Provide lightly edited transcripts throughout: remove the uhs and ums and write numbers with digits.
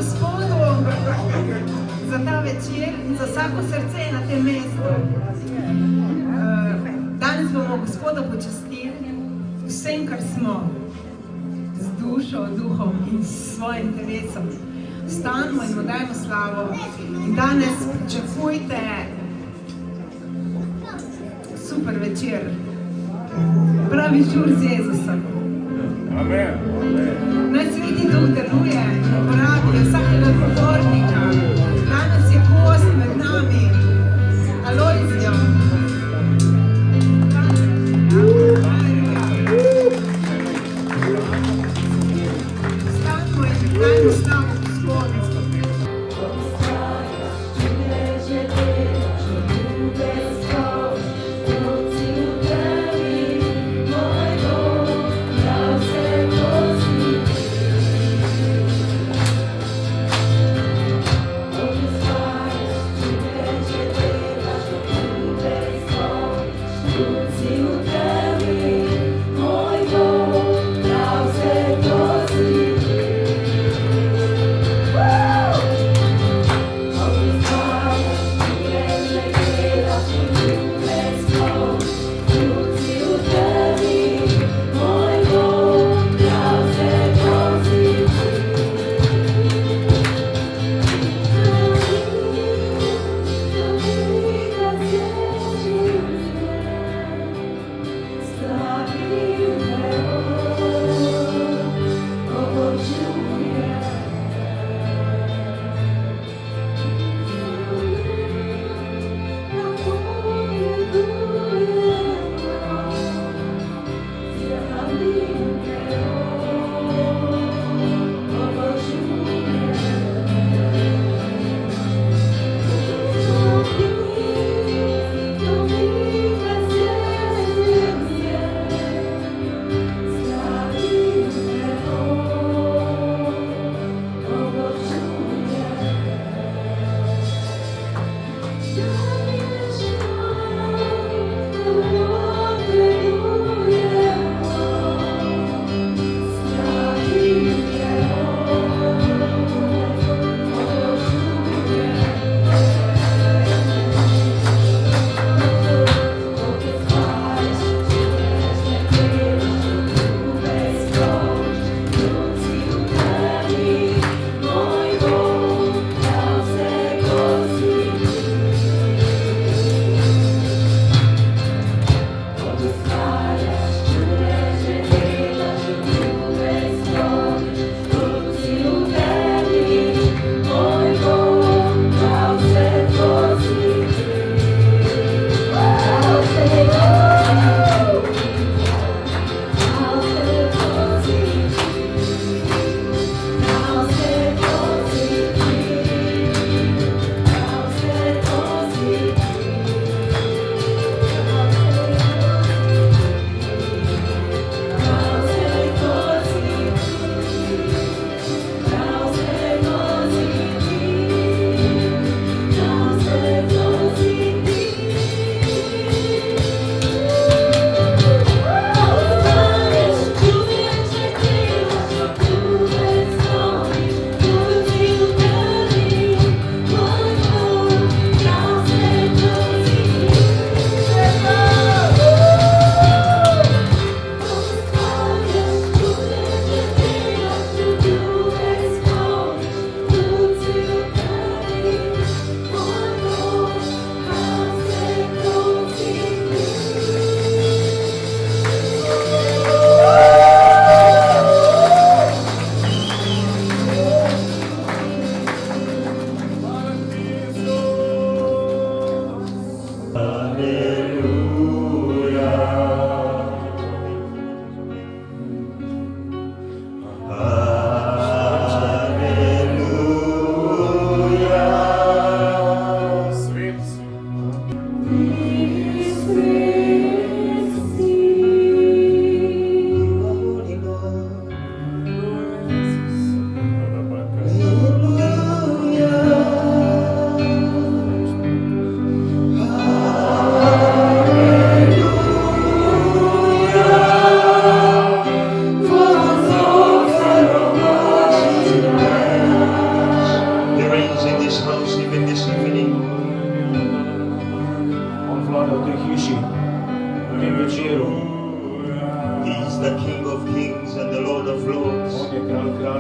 Gospodu za ta večer, za vsako srce na tem mestu. Danes bomo Gospoda počastili vsem, kar smo, z dušo, duhom in s svojim telesom. Vstanimo in mu dajmo slavo in danes pričakujte super večer. Pravi žur z Jezusom. Amen. Naj Sveti Duh deluje in uporabi vsakega govornika. Danes je gost med nami, Alojzijem. Vstanimo in dajmo slavo Gospodu.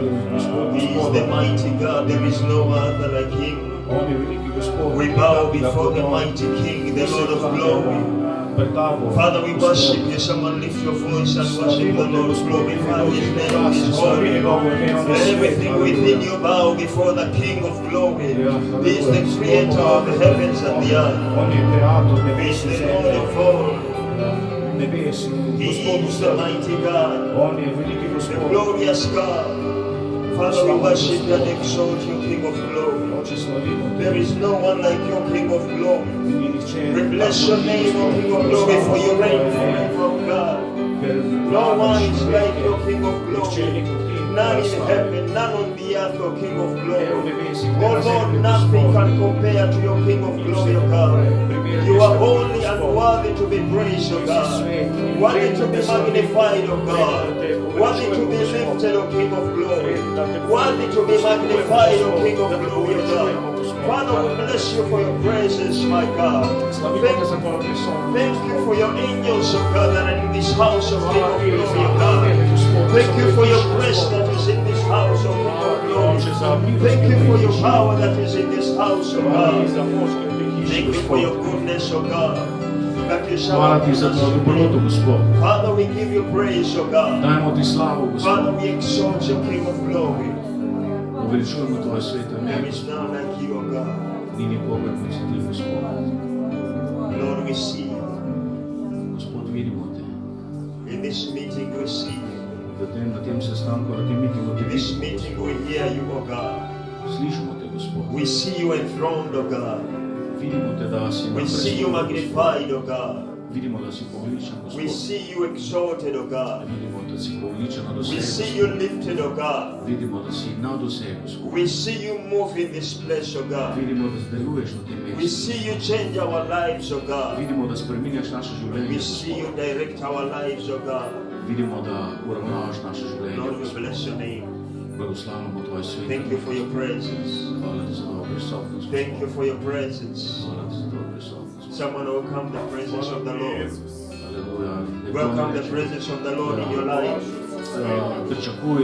He is the mighty God, there is no other like Him. We bow before the mighty King, the Lord of glory. Father, we worship you. Someone lift your voice and worship the Lord. Glorify His name, His holy. Everything within you bow before the King of glory. He is the creator of the heavens and the earth. He is the Lord of all. He is the mighty God, the glorious God. Father, we worship you and exalt you, King of glory. There is no one like you, King of glory. We bless your name, O King of glory, for you reign forever, O God. No one is like you, King of glory. None in heaven, none on the earth, O King of glory. Oh Lord, nothing can compare to your King of glory, O God. You are holy and worthy to be praised, O God. Worthy to be magnified, O God. Worthy to be lifted, O King of glory. Worthy to be magnified, O King of glory, O God. Father, we bless you for your praises, my God. Thank you for your angels, O God, that are in this house, O King of glory, O God. Thank you for your grace that is in this house, O King of glory. Thank you for your power that is in this house, O God. Thank you for your goodness, O God. Hvala ti za tvojo dobroto, Gospod. Father, we give you praise, O God. Dajmo ti slavu, Gospod. Father, we exalt you, King of glory. Uveličujemo tvoje svete There ime. is none like you, O God. Ni nikogar, kot si ti, Gospod. Lord, we see you. Gospod, vidimo te. In this meeting we see you. Na tem sestanku, na tem mitingu te In this vidimo, meeting Gospod. we hear you, O God. Slišimo te, Gospod. We see you enthroned, O God. Vidimo te, da si na We see you prestolu, Gospod. magnified, O God. Vidimo, da si poveličen, We Gospod. see you exalted, O God. Vidimo, da si poveličen nad We vse, see Gospod. you lifted, O God. Vidimo, da si nad vse, Gospod. We see you move in this place, O God. Vidimo, da deluješ na tem We mestu. see you change our lives, O God. Vidimo, da spreminjaš naše življenje, We see you Gospod. direct our lives, O God. Vidimo, da uravnavaš naše življenje, Lord, we Gospod. bless your name. Blagoslavljamo tvoje svete. Thank you for your presence. Hvala ti za tvojo prisotnost. Thank you for your presence. Hvala ti za tvojo prisotnost. Someone welcome the presence of the Lord. Halleluja. Welcome the presence of the Lord in your life. Pričakuj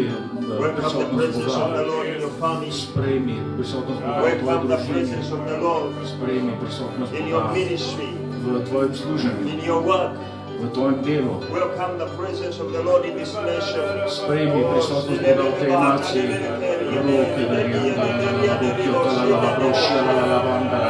Welcome the prisotnost presence of the Boga. Lord in your family. Sprejmi prisotnost Boga v tvoji Welcome the družini. presence of the Lord Sprejmi prisotnost in your Boga ministry, v tvojem služenju, in your work. v tvojem delu. Welcome the presence of the Lord in this nation. Sprejmi prisotnost Boga v tej naciji. Roke verjanda, roke otalala, brošja, lalala, vandara,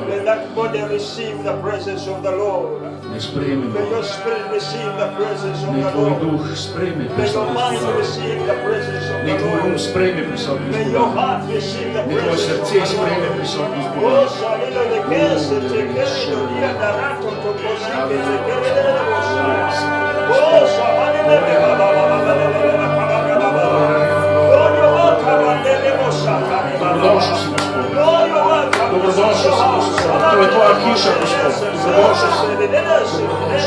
May that body receive the presence of the Lord. ne sprejmemo. May your spirit receive the presence of Nek the tvoj Lord. duh sprejme May your prisotnost mind Boga. receive the presence of Nek the tvoj um Lord. sprejme prisotnost May your Boga. heart receive the Nek tvoje presence srce of the sprejme Lord. prisotnost Oh, Boga. Shalila de Kese, Tekendo, Dia Darato, Toposike, Tekendo, Oh, Shalila de Baba, Lord, you're welcome, and then they will shout, Dobrodošli si, Gospod. Lord, you're welcome. Dobrodošli si, Gospod. To je tvoja hiša, Gospod. Dobrodošli si.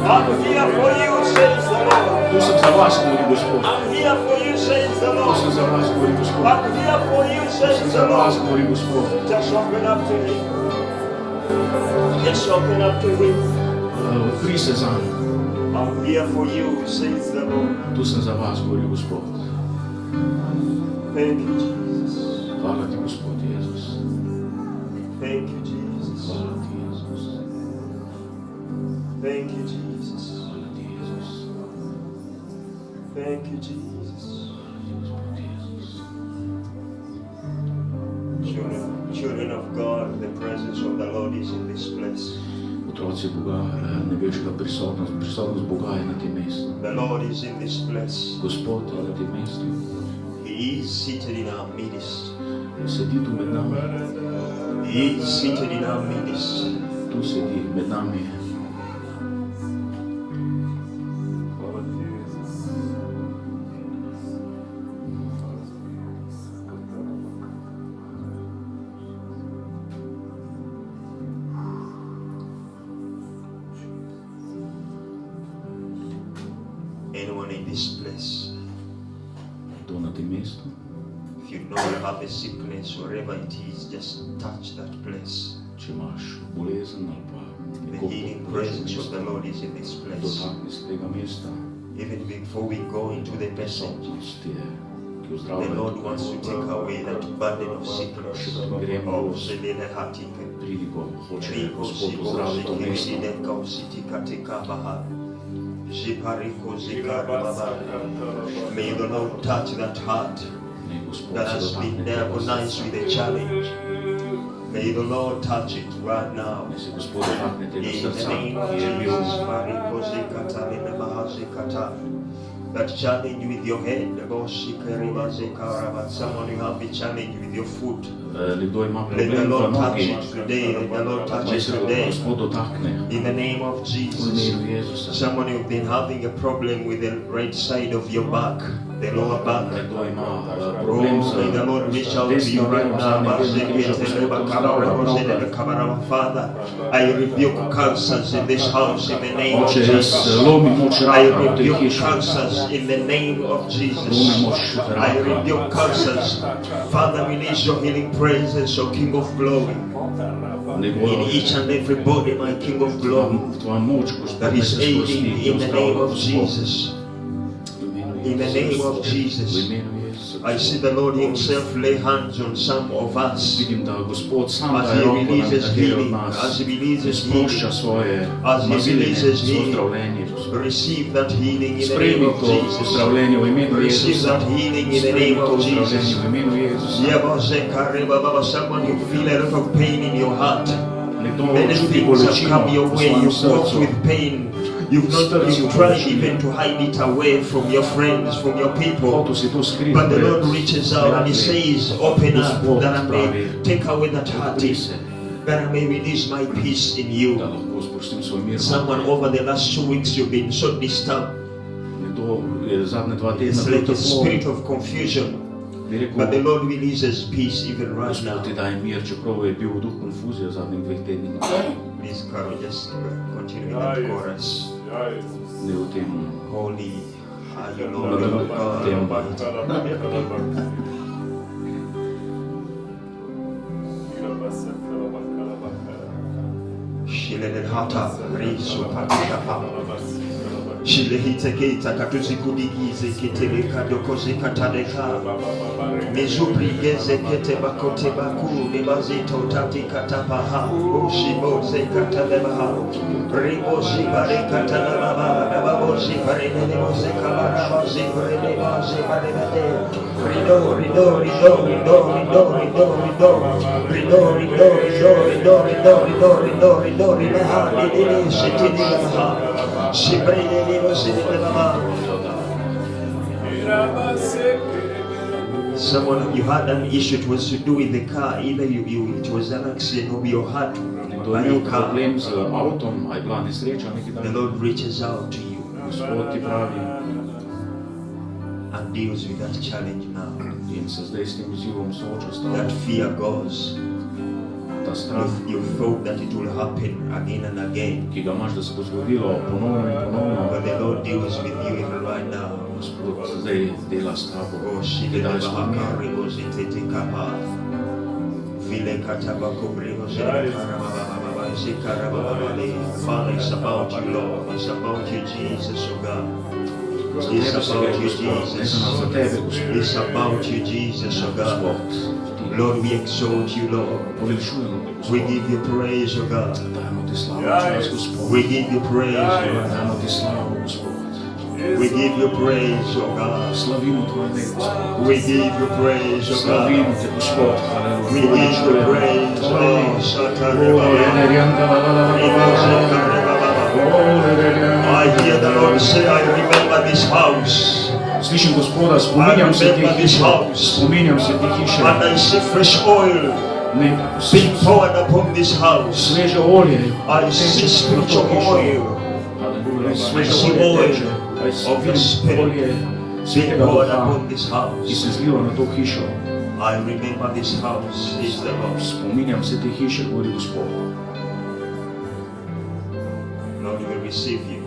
I'm here for you, says the Lord. Tu sem za vas, govori Gospod. I'm here for you, says the Tu Lord. sem za vas, govori Gospod. I'm here for you, Tu says sem the za vas, Lord. govori Gospod. Just open up to Him. Just open up to Him. Odpri se zanj. I'm here for you, says the Lord. Tu sem za vas, govori Gospod. Thank you, Jesus. Hvala ti, Gospod Jezus. Thank you, Jesus. Hvala ti, Jezus. Thank you, Jesus. Hvala ti, Jezus. Thank you, Jesus. Gospod Jezus. Children of God, the presence of the Lord is in this place. Otroci Boga, nebeška prisotnost Boga je na tem mestu. The Lord is in this place. Gospod je na tem mestu. He is seated in our midst. Sedi tu med nami. He is seated in our midst. Tu sedi med nami. anyone in this place, kdo na tem mestu, if you know you have a sickness, wherever it is, just touch that place. če imaš bolezen ali pa The neko healing presence of the Lord is in this place. dotakni se tega mesta, Even before we go into the message, prisotnost je, ki the ozdravlja. Lord wants to take away that burden of sickness. Oh, Selene Hatike. Pridi, ko hoče Riko Gospod Sigo ozdraviti to mesto. Sikiri Denka Usiti Katika Baha. Jipariko Zikar Baba. May the Lord touch that heart Naj Gospod that se has been dotakne tega diagnosed with srca. a challenge. May the Lord touch it right now. Naj se Gospod dotakne tega In the srca, name of ki je bil Jesus, Mariko Zikata Lene Mahazikata. That challenge with your head, someone you have a challenge with your foot. nekdo ima Let the problem v Lord touch nogi, it today. Let the Lord touch naj it se today. Gospod dotakne. In the name of V Jesus. imenu Jezusa. Someone you've been having a problem with the right side of your back, the lower back. Nekdo ima problem Oh, may the Lord reach out to you right now. Father, I rebuke cancers in this house in the name of Oče, Jesus. lomi moč I raka v tej rebuke hiši. cancers in the name of Lomi Jesus. moč I raka. rebuke cancers. Father, release your healing presence, O King of Glory, in each and every body, my King of Glory, Tvoja moč, Gospod, that naj is se aiding sprosti in the name of Gospod. Jesus. In the name of V Jesus. imenu Jezusa. I see the Lord Himself lay hands on some of us Vidim, da Gospod sam as daje He roko na releases nekatere od healing, nas. as He In releases sprošča healing. svoje As He maziline releases za healing. ozdravljenje, Gospod. Receive that healing in the name Sprejmi of to Jesus. ozdravljenje v imenu Receive Jezusa. that healing in the name Sprejmi to of ozdravljenje Jesus. v imenu Jezusa. Someone you feel a lot of pain in your heart. Nekdo Many čuti things have bolečino come your v way. svojem You've walked srcu. with pain. You've tried even to hide it away from your friends, from your people. Hotel si to skriti But the pred Lord reaches out and He says, open up, that I may take away that heartache, that I may release my peace in da you. lahko spustim svoj mir. Someone over the last 2 weeks you've been so disturbed. Nekdo je zadnje 2 tedna It's bil like a tako, spirit of confusion. bi rekel, But the Lord releases peace even right now. Gospod ti daje mir, čeprav je bil duh konfuzije v zadnjih 2 tednih. Please, Carol, just continue that chorus. Ne v tem. Holy are you, Lord God Almighty. Shilelelhata, riso patikapa. Shilehitekeita katuzikudigize kiteleka dokoze kataleka. Mezubrigeze kete bakote baku nebazito tati katapaha. Oshiboze katalebaha. Ribozi bare katalababa. Nababozi bare nenemoze kabarabozi bare nebazi bare nede. Rido, rido, rido, rido, rido, rido, rido. Rido, rido, rido, rido, rido, rido, rido, rido, ribaha. Nidini, shitini labaha. Shibrede nemoze nebaha. Someone, you had an issue, it was to do with the car, either it was an accident or you had Nekdo by je imel a car. problem z avtom, a je bila nesreča neki The dan. Lord reaches out to you Gospod ti pravi and deals with that challenge now. in se zdaj s tem izzivom sooča s That tabo. fear goes. Ta strah, You thought that it will happen again and again, ki ga imaš, da se bo zgodilo ponovno in ponovno. but the Lord deals with you even right now. Gospod zdaj dela s tabo. Oh, Ti daje svoj mir. Shilebahaka, Ribozitete Kapa. Vile Katabako, Ribozitete Karabababa, Zikarababale. Father, it's about you, Lord. It's about you, Jesus, oh God. It's about you, Jesus. It's about you, Jesus, oh God. Lord, we exalt you, Lord. We give you praise, oh God. Dajmo ti slavo, čas, Gospod. We give you praise, Lord. Dajmo ti slavo, Gospod. We give you praise, oh God. Slavimo tvoje ime, Gospod. We give you praise, oh Slavimo God. te, Gospod. We give you praise, oh Shatarababa. I hear the Lord say, I remember this house. Slišim Gospoda, spominjam se te hiše, spominjam se te hiše. And I see fresh oil being poured upon this house. Sveže olje. I see spiritual oil. Haleluja, I sveže see olje oil teče. of the Vidim Spirit olje being Svetega poured Duha, upon this ki house. se zliva na to hišo. I remember this house, is the Lord. Spominjam se te hiše, govori Gospod. Lord, we receive you.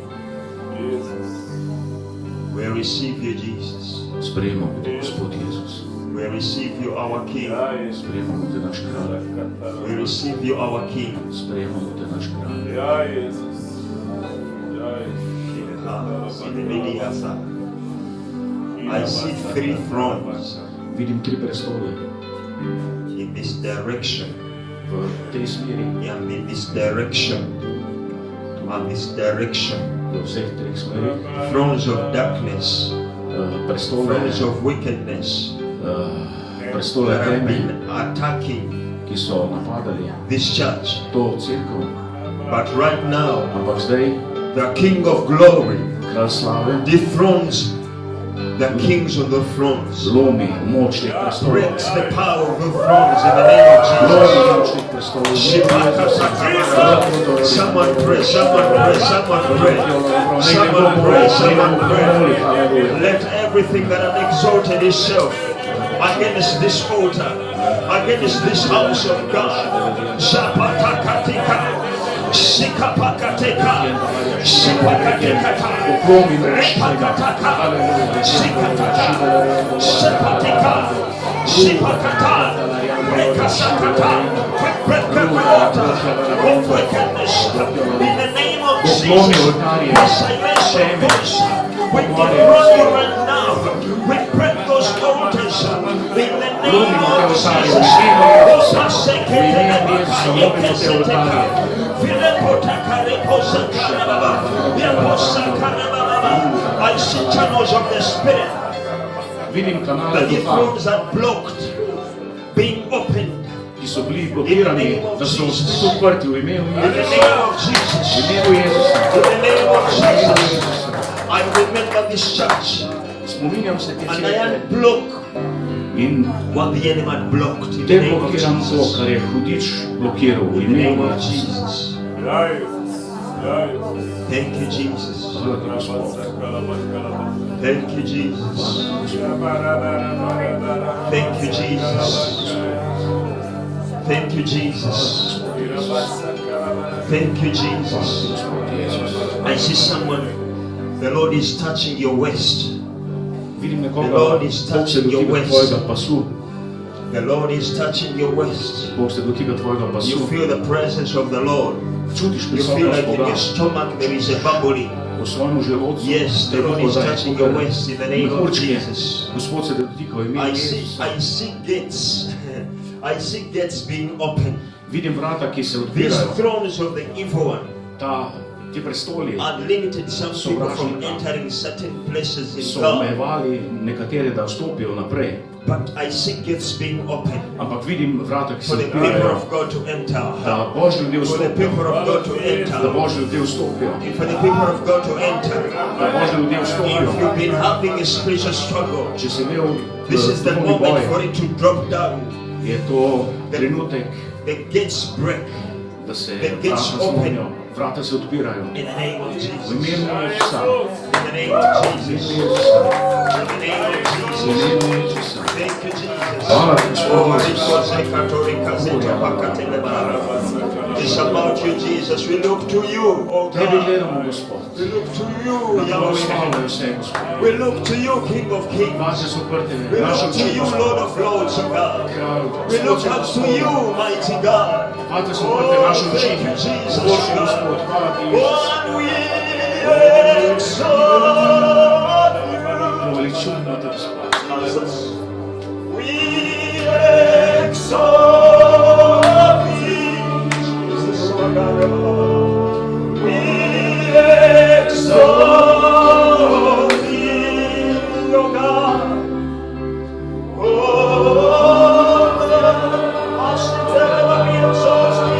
We receive you, Jesus. Sprejemamo te, Gospod Jezus. We receive you, our King. Sprejemamo te, naš kralj. We receive you, our King. Sprejemamo te, naš kralj. I see 3 thrones. Vidim 3 prestole. In this direction. V tej smeri. And in this direction. And this direction. V vseh 3 smerih. Thrones of darkness. Prestole. Thrones of wickedness. Prestole teme, attacking ki so napadali this church. To cerkev. But right now, ampak zdaj, the King of Glory kralj slave dethrones the kings of the thrones. Lomi moč teh prestolov. Breaks the power of the thrones in the name of Lomi moč Jesus. teh prestolov. Someone pray, someone pray, someone pray. Someone pray, someone pray. Let everything that has exalted itself against this altar, against this house of God, Shapatakatika, Shikapakateka, Shipakatekata, Repakataka, Shikataka, Shapatika, Shipakata, Rekasakata, break the altar of wickedness in the name of Jesus. We destroy you right now. We break those altars in the name of Jesus. I see channels of the Spirit. The thrones are blocked, being opened. Ki so bili blokirani, da so odprti v imenu In the name of Jesus. V imenu Jezusa. In the name of Jesus. I remember this church. Spominjam se te And I cerkve unblock in what the enemy had blocked. In the te name of blokiram to, Jesus. kar je hudič blokiral v In the name imenu of Jesus. Thank you, Jesus. Hvala ti, Gospod. Thank you, Jesus. Thank you, Jesus. Thank you, Jesus. Thank you, Jesus. I see someone. The Lord is touching your waist. Vidim The nekoga, Lord is Bog se touching your dotika waist. tvojega pasu. The Lord is touching your waist. Bog se dotika tvojega pasu. You feel the presence of the Lord. Čutiš You feel prisotnost like in Boga. your stomach there is a bubbling. V svojem želodcu. Yes, the Lord is touching your waist in the name of Jesus. Gospod se dotika v imenu I see Jezusa. gates. I see gates being opened. Vidim vrata, ki se These odpirajo. thrones of the evil one Ti prestoli are limited some people from entering certain places in so God. omejevali nekatere, da vstopijo naprej. But I see gates being opened Ampak vidim vrata, ki se for the people odpirajo, of God to enter. da Božji ljudje For the vstopijo. people of God to Da enter. Božji ljudje vstopijo. For the people of God to enter. Da Božji ljudje vstopijo. If you've been having a spiritual struggle, Če si imel this is the duhovni moment boj, for it to drop down. je to trenutek, The gates break da se The gates vrata slonijo, vrata se odpirajo. in the name of V Jesus. imenu Jezusa. In the name of V Jesus. imenu Jezusa. In the name of V Jesus. imenu Jezusa. Thank you, Jesus. Hvala ti, Gospod Jezus. It's about you, Jesus. We look to you, oh Tebi God. gledamo, Gospod. We look to you, Na tvojo Yahweh. slavo je vse, Gospod. We look to you, King of Kings. Vrata so odprte, We naša look to oči, you, Gospod. Lord of Lords, oh God. Kralj, We look Gospod, up to you, mighty God. vrata so odprte, naše oči. Thank you, Jesus. Božji Gospod, hvala ti, Jezus. One we exalt Poveličujemo te, Gospod. Jesus. We exalt thee, Jesus. We exalt thee, O God. Oh, we exalt thee,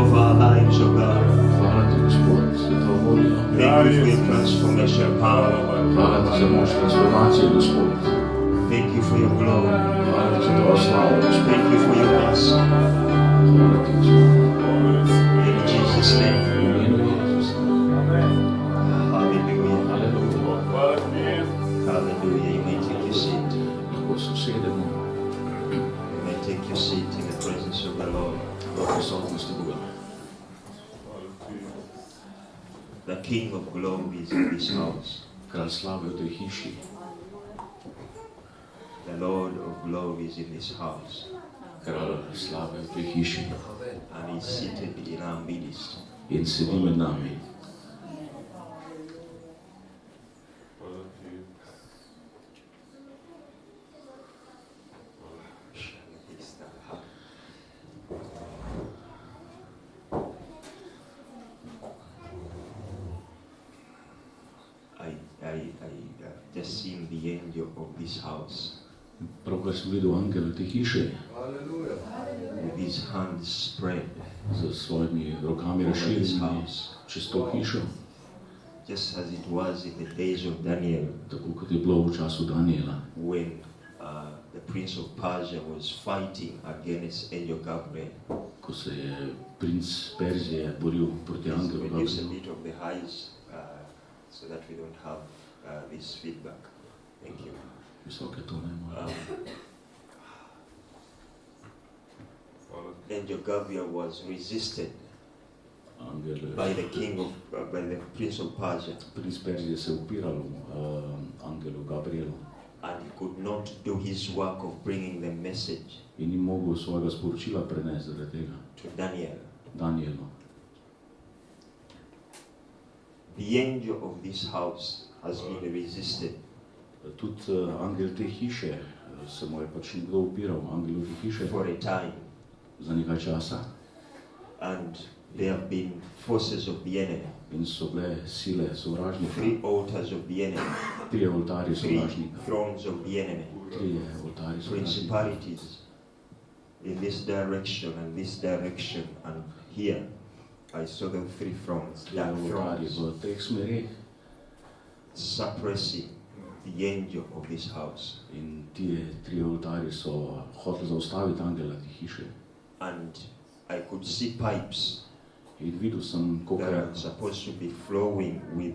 over our lives, oh God. Hvala ti, Gospod, za to voljo. Thank you for your transformation power. Hvala ti za moč transformacije, Gospod. Thank you for your glory. Hvala ti za tvojo slavo, Gospod. Thank you for your mercy. Hvala ti, Gospod. In Jesus' name. V imenu Jezusa. Hallelujah. Haleluja. Hallelujah. You may take your seat. Lahko se usedemo You may take your seat in the presence of the Lord. v prisotnosti Boga. The King of glory is in this house. Kralj slave v tej hiši. The Lord of glory is in this house. Kralj slave v tej hiši. And he's seated in our midst. In sedi med nami. I just seen the angel of this house Pravkar sem videl angela te hiše with his hands spread z svojimi rokami razširjenimi čez to hišo, just as it was in the days of Daniel tako kot je bilo v času Daniela, when the prince of Persia was fighting against angel Gabriel. ko se je princ Perzije boril proti angelu Reduce a Gabrielu. bit of the highs so that we don't have this feedback. Thank you. Visoke tone morajo. Angel Gabriel was resisted Angel, by the king of, by the prince of Persia, princ Perzije se je upiral angelu Gabrielu and he could not do his work of bringing the message in ni mogel svojega sporočila prenesti zaradi tega to Daniel. Danielu. The angel of this house has been resisted. Tudi angel te hiše se mu je pač nekdo upiral, angelu te hiše, For a time, za nekaj časa. and there have been forces of the enemy, In so bile sile sovražnika, 3 altars of the enemy, 3 oltarji 3 sovražnika, thrones of the enemy, 3 oltarji sovražnika, principalities in this direction and this direction, and here I saw the 3 thrones, 3 dark oltarji thrones, v 3 smereh suppressing the angel of this house. in ti 3 oltarji so hoteli zaustaviti angela te hiše. And I could see pipes In videl sem, that are supposed to be flowing with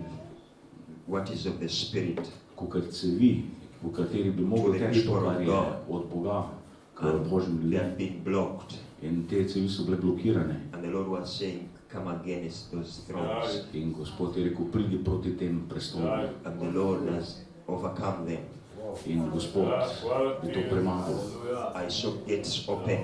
what is of the Spirit, kakor cevi, v kateri bi mogel To the teči to, people of kar je God. od Boga k and Božjim they ljudem. have been blocked. In te cevi so bile blokirane. And the Lord was saying, come against those thrones. In Gospod je rekel, pridi proti tem prestolom. And the Lord has overcome them. In Gospod bi to premagal. I saw gates open.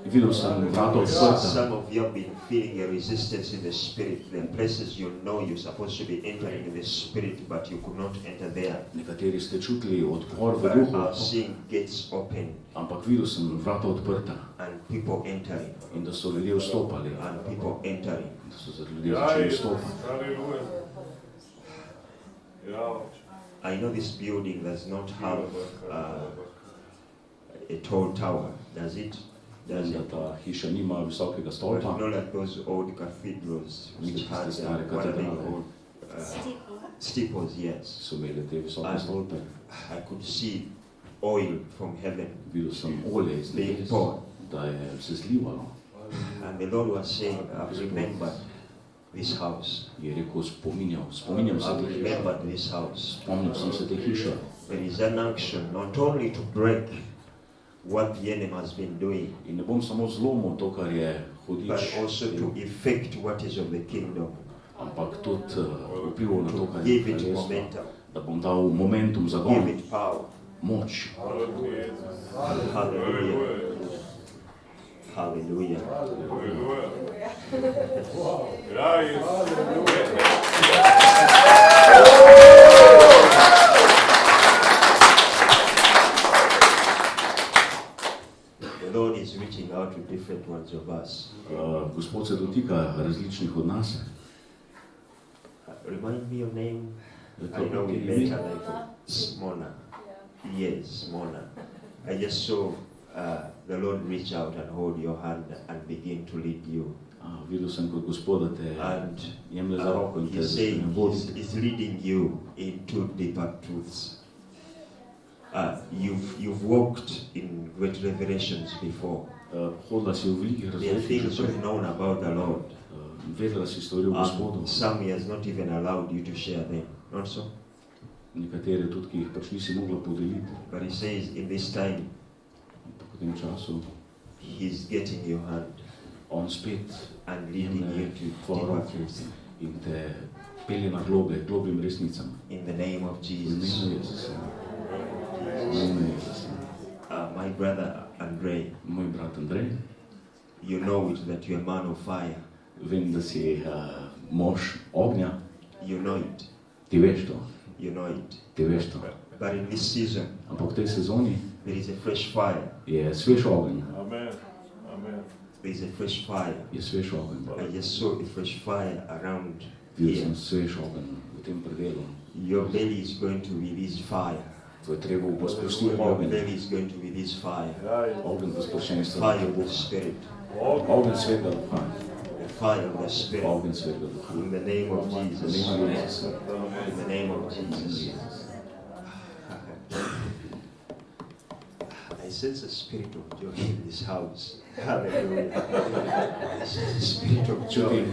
Videl sem vrata odprta. Some of you have been feeling a resistance in the Spirit. There are places you know you're supposed to be entering in the Spirit, but you could not enter there. Nekateri ste čutili odpor v But duhu, I'm seeing gates open ampak videl sem vrata odprta and people entering in da so ljudje vstopali, and people entering. da so se ljudje začeli vstopati. I know this building does not have a tall tower, does it? Does Da it? ta hiša nima visokega But stolpa, not like those old cathedrals which had what are they called? Steeples, yes. so imeli te visoke stolpe. I could see oil from heaven Videl sem olje iz being nebes, poured. da je se zlivalo. And the Lord was saying, I've remembered this house. Je rekel, spominjam se I've te hiše. remembered this house. Spomnil sem se te hiše. There is an action not only to break what the enemy has been doing, In ne bom samo zlomil to, kar je but hudič, also to effect what is of the kingdom, ampak tudi vplival na to, to kar je give it kraljestvo. momentum, Da bom dal momentum, give zagon, it power. moč. Hallelujah. Hallelujah. The Lord is reaching out to different ones of us. Gospod se dotika različnih od nas. Remind me your name. Rekel, I know we "Ime?" met like Mona. Yes, Mona. I just saw the Lord reach out and hold your hand and begin to lead you Videl sem kot Gospoda te jemlje za roko in te začne voditi. He's leading you into deeper truths. You've walked in great revelations before. Hodila si v velikih There are things različnih you've known about the Lord. Vedela si stvari o Gospodu. Some He has not even allowed you to share them. Not so? Nekatere tudi, ki jih pač nisi mogla podeliti. But He says in this time, Po tem času He's getting your hand on spet and leading you jemlje to tvojo deeper roko truths. in te pelje na globljim resnicam. In the name of V Jesus. imenu Jezusa. V imenu Jezusa. My brother Andrei, Moj brat Andrej, you know it that you're a man of fire. vem, da si mož ognja. You know it. Ti veš to. You know it. Ti veš to. But in this season, Ampak v tej sezoni there is a fresh fire. je svež ogenj. Amen. Amen. There is a fresh fire. Je svež ogenj. I just saw a fresh fire around Videl here. sem svež ogenj v tem predelu. Your belly is going to release fire. To je treba bo sprostil Your ogenj. belly is going to release fire. Ogenj bo sproščenstva. Fire of the Spirit. Ogenj svetega duha. The fire of the Spirit. Ogenj svetega duha. In the name of V Jesus. imenu Jezusa. In the name of Jesus. I sense a spirit of joy in this house. Hallelujah. I sense a spirit of joy. Čutim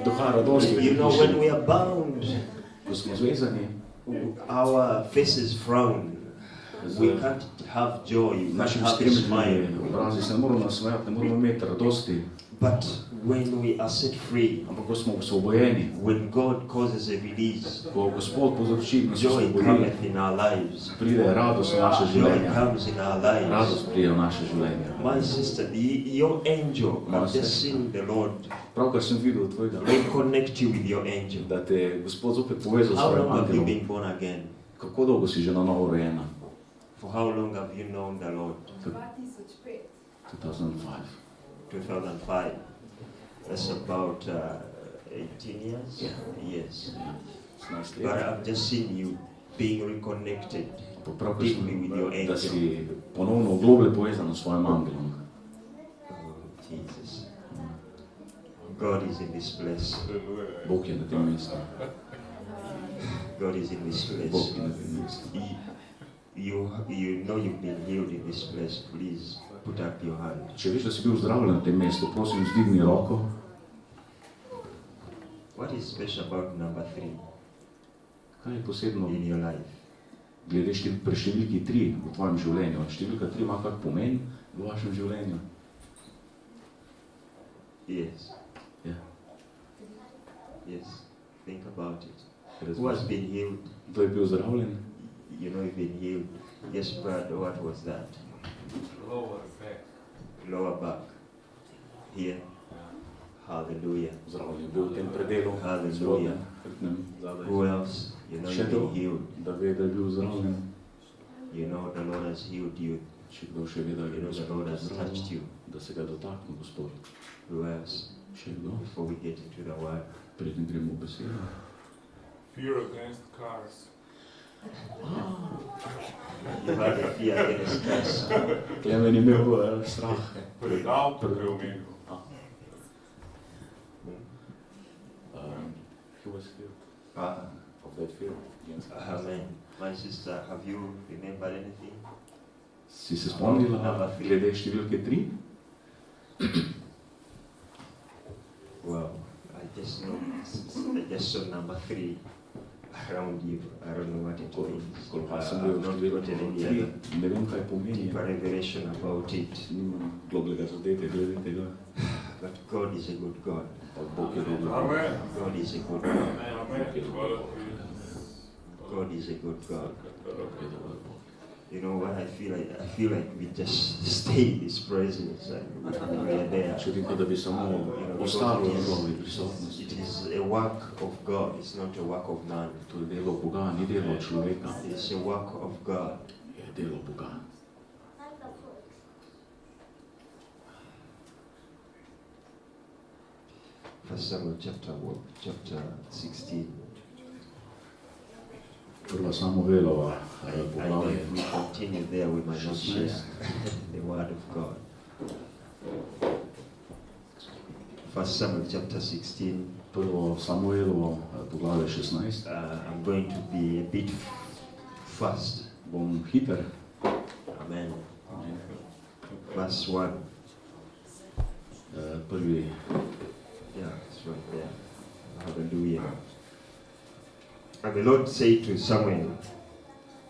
duha radosti. You know, when we are bound, Ko smo zvezani, our faces frown. We can't have joy. We can't našim have a skrivljenimi smile. obrazi se ne moramo nasmejati, ne moramo imeti radosti. But when we are set free, Ampak ko smo osvobojeni, when God causes a release, ko Gospod povzroči, da se joy osvobodi, cometh in our lives. pride radost v naše Joy življenje. comes in our lives. Radost pride v naše življenje. My sister, your angel, I've just seen the Lord Pravkar sem videl tvojega, reconnect you with your angel. da te je Gospod zopet povezal s How svojim long have you angelom. been born again? Kako dolgo si že na novo rojena? For how long have you known the Lord? 2005. 2005. That's about 18 years? Yeah. Yes. 16 But let. I've just seen you being reconnected Pravkar deeply sem, with your da angel. si ponovno globlje povezan s svojim angelom. Oh, Jesus. God is in this place. Bog je na tem mestu. God is in this Bog place. je na tem mestu. You know you've been healed in this place. Please put up your hand. Če veš, da si bil zdravljen na tem mestu, prosim, zdigni roko. What is special about number 3 Kaj je posebno in your life? glede pri številki 3 v tvojem življenju? Številka 3 ima kak pomen v vašem življenju? Yes. Ja. Yes. Think about it. Who has been healed? Kdo je bil zdravljen? You know you've been healed. Yes, Brad, what was that? Lower back. Lower back. Here. Hallelujah. Zdravljen je bil v tem predelu, Hallelujah. zgodnjem, hrbtnem, zadaj. Who else? You know Še you've kdo, been healed. da ve, da je bil zdravljen. You know the Lord has healed you. Če kdo še ve, da You je know the Lord has touched zdravljen, you. da se ga dotakne Gospod. Who else? Še kdo, Before we get into the word. preden gremo v besedo. Fear against cars. You had a fear against us. Klemen je imel strah. Pred avtom je omenil. He was healed Ah, of that fear. Against amen. My sister, have you remembered anything? Si se spomnila glede številke 3? Well, I just saw number 3 around you. I don't know what it means. Koliko sem I've bil not številko gotten any 3, other ne vem, kaj pomeni. deeper revelation about it. Nimam globlega zadetja glede tega. But God is a good God. Bog je dober. Amen. God is a good God. Amen. Hvala ti. God is a good God. Bog je dober Bog. You know what I feel like? I feel like we just stay in His presence and we are there. Čutim, kot da bi samo ostali v njegovi prisotnosti. It is a work of God. It's not a work of man. To je delo Boga, ni delo človeka. It's a work of God. Je delo Boga. First Samuel chapter 16. Prva Samuelova And poglavje. if we continue there, we might not share the word of God. 1 Samuel chapter 16. Prvo Samuelovo poglavje 16. I'm going to be a bit fast. Bom hiter. Amen. Verse 1. Prvi. Yeah, it's right there. Hallelujah. And the Lord said to Samuel,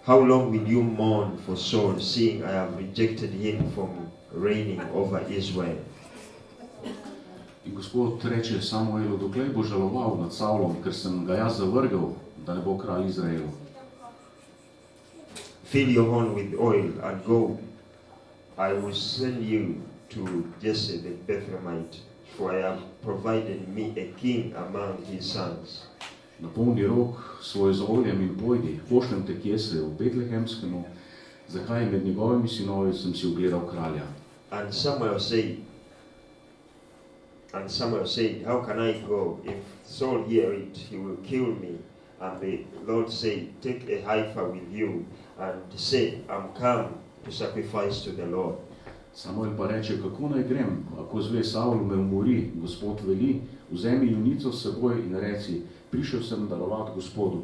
how long will you mourn for Saul, seeing I have rejected him from reigning over Israel? In Gospod reče Samuelu, doklej bo žaloval nad Saulom, ker sem ga jaz zavrgel, da ne bo kralj Izraelu. Fill your horn with oil and go. I will send you to Jesse the Bethlehemite, for I have provided me a king among his sons. Napolni rok svoj z oljem in pojdi, pošljem te k Jeseju v Betlehemskemu, zakaj med njegovimi sinovi sem si ugledal kralja. And Samuel said, how can I go? If Saul hear it, he will kill me. And the Lord said, take a heifer with you, and say, I'm come to sacrifice to the Lord. Samuel pa reče, kako naj grem, ako zve Saul me umori, Gospod veli, vzemi junico s seboj in reci, prišel sem darovat Gospodu.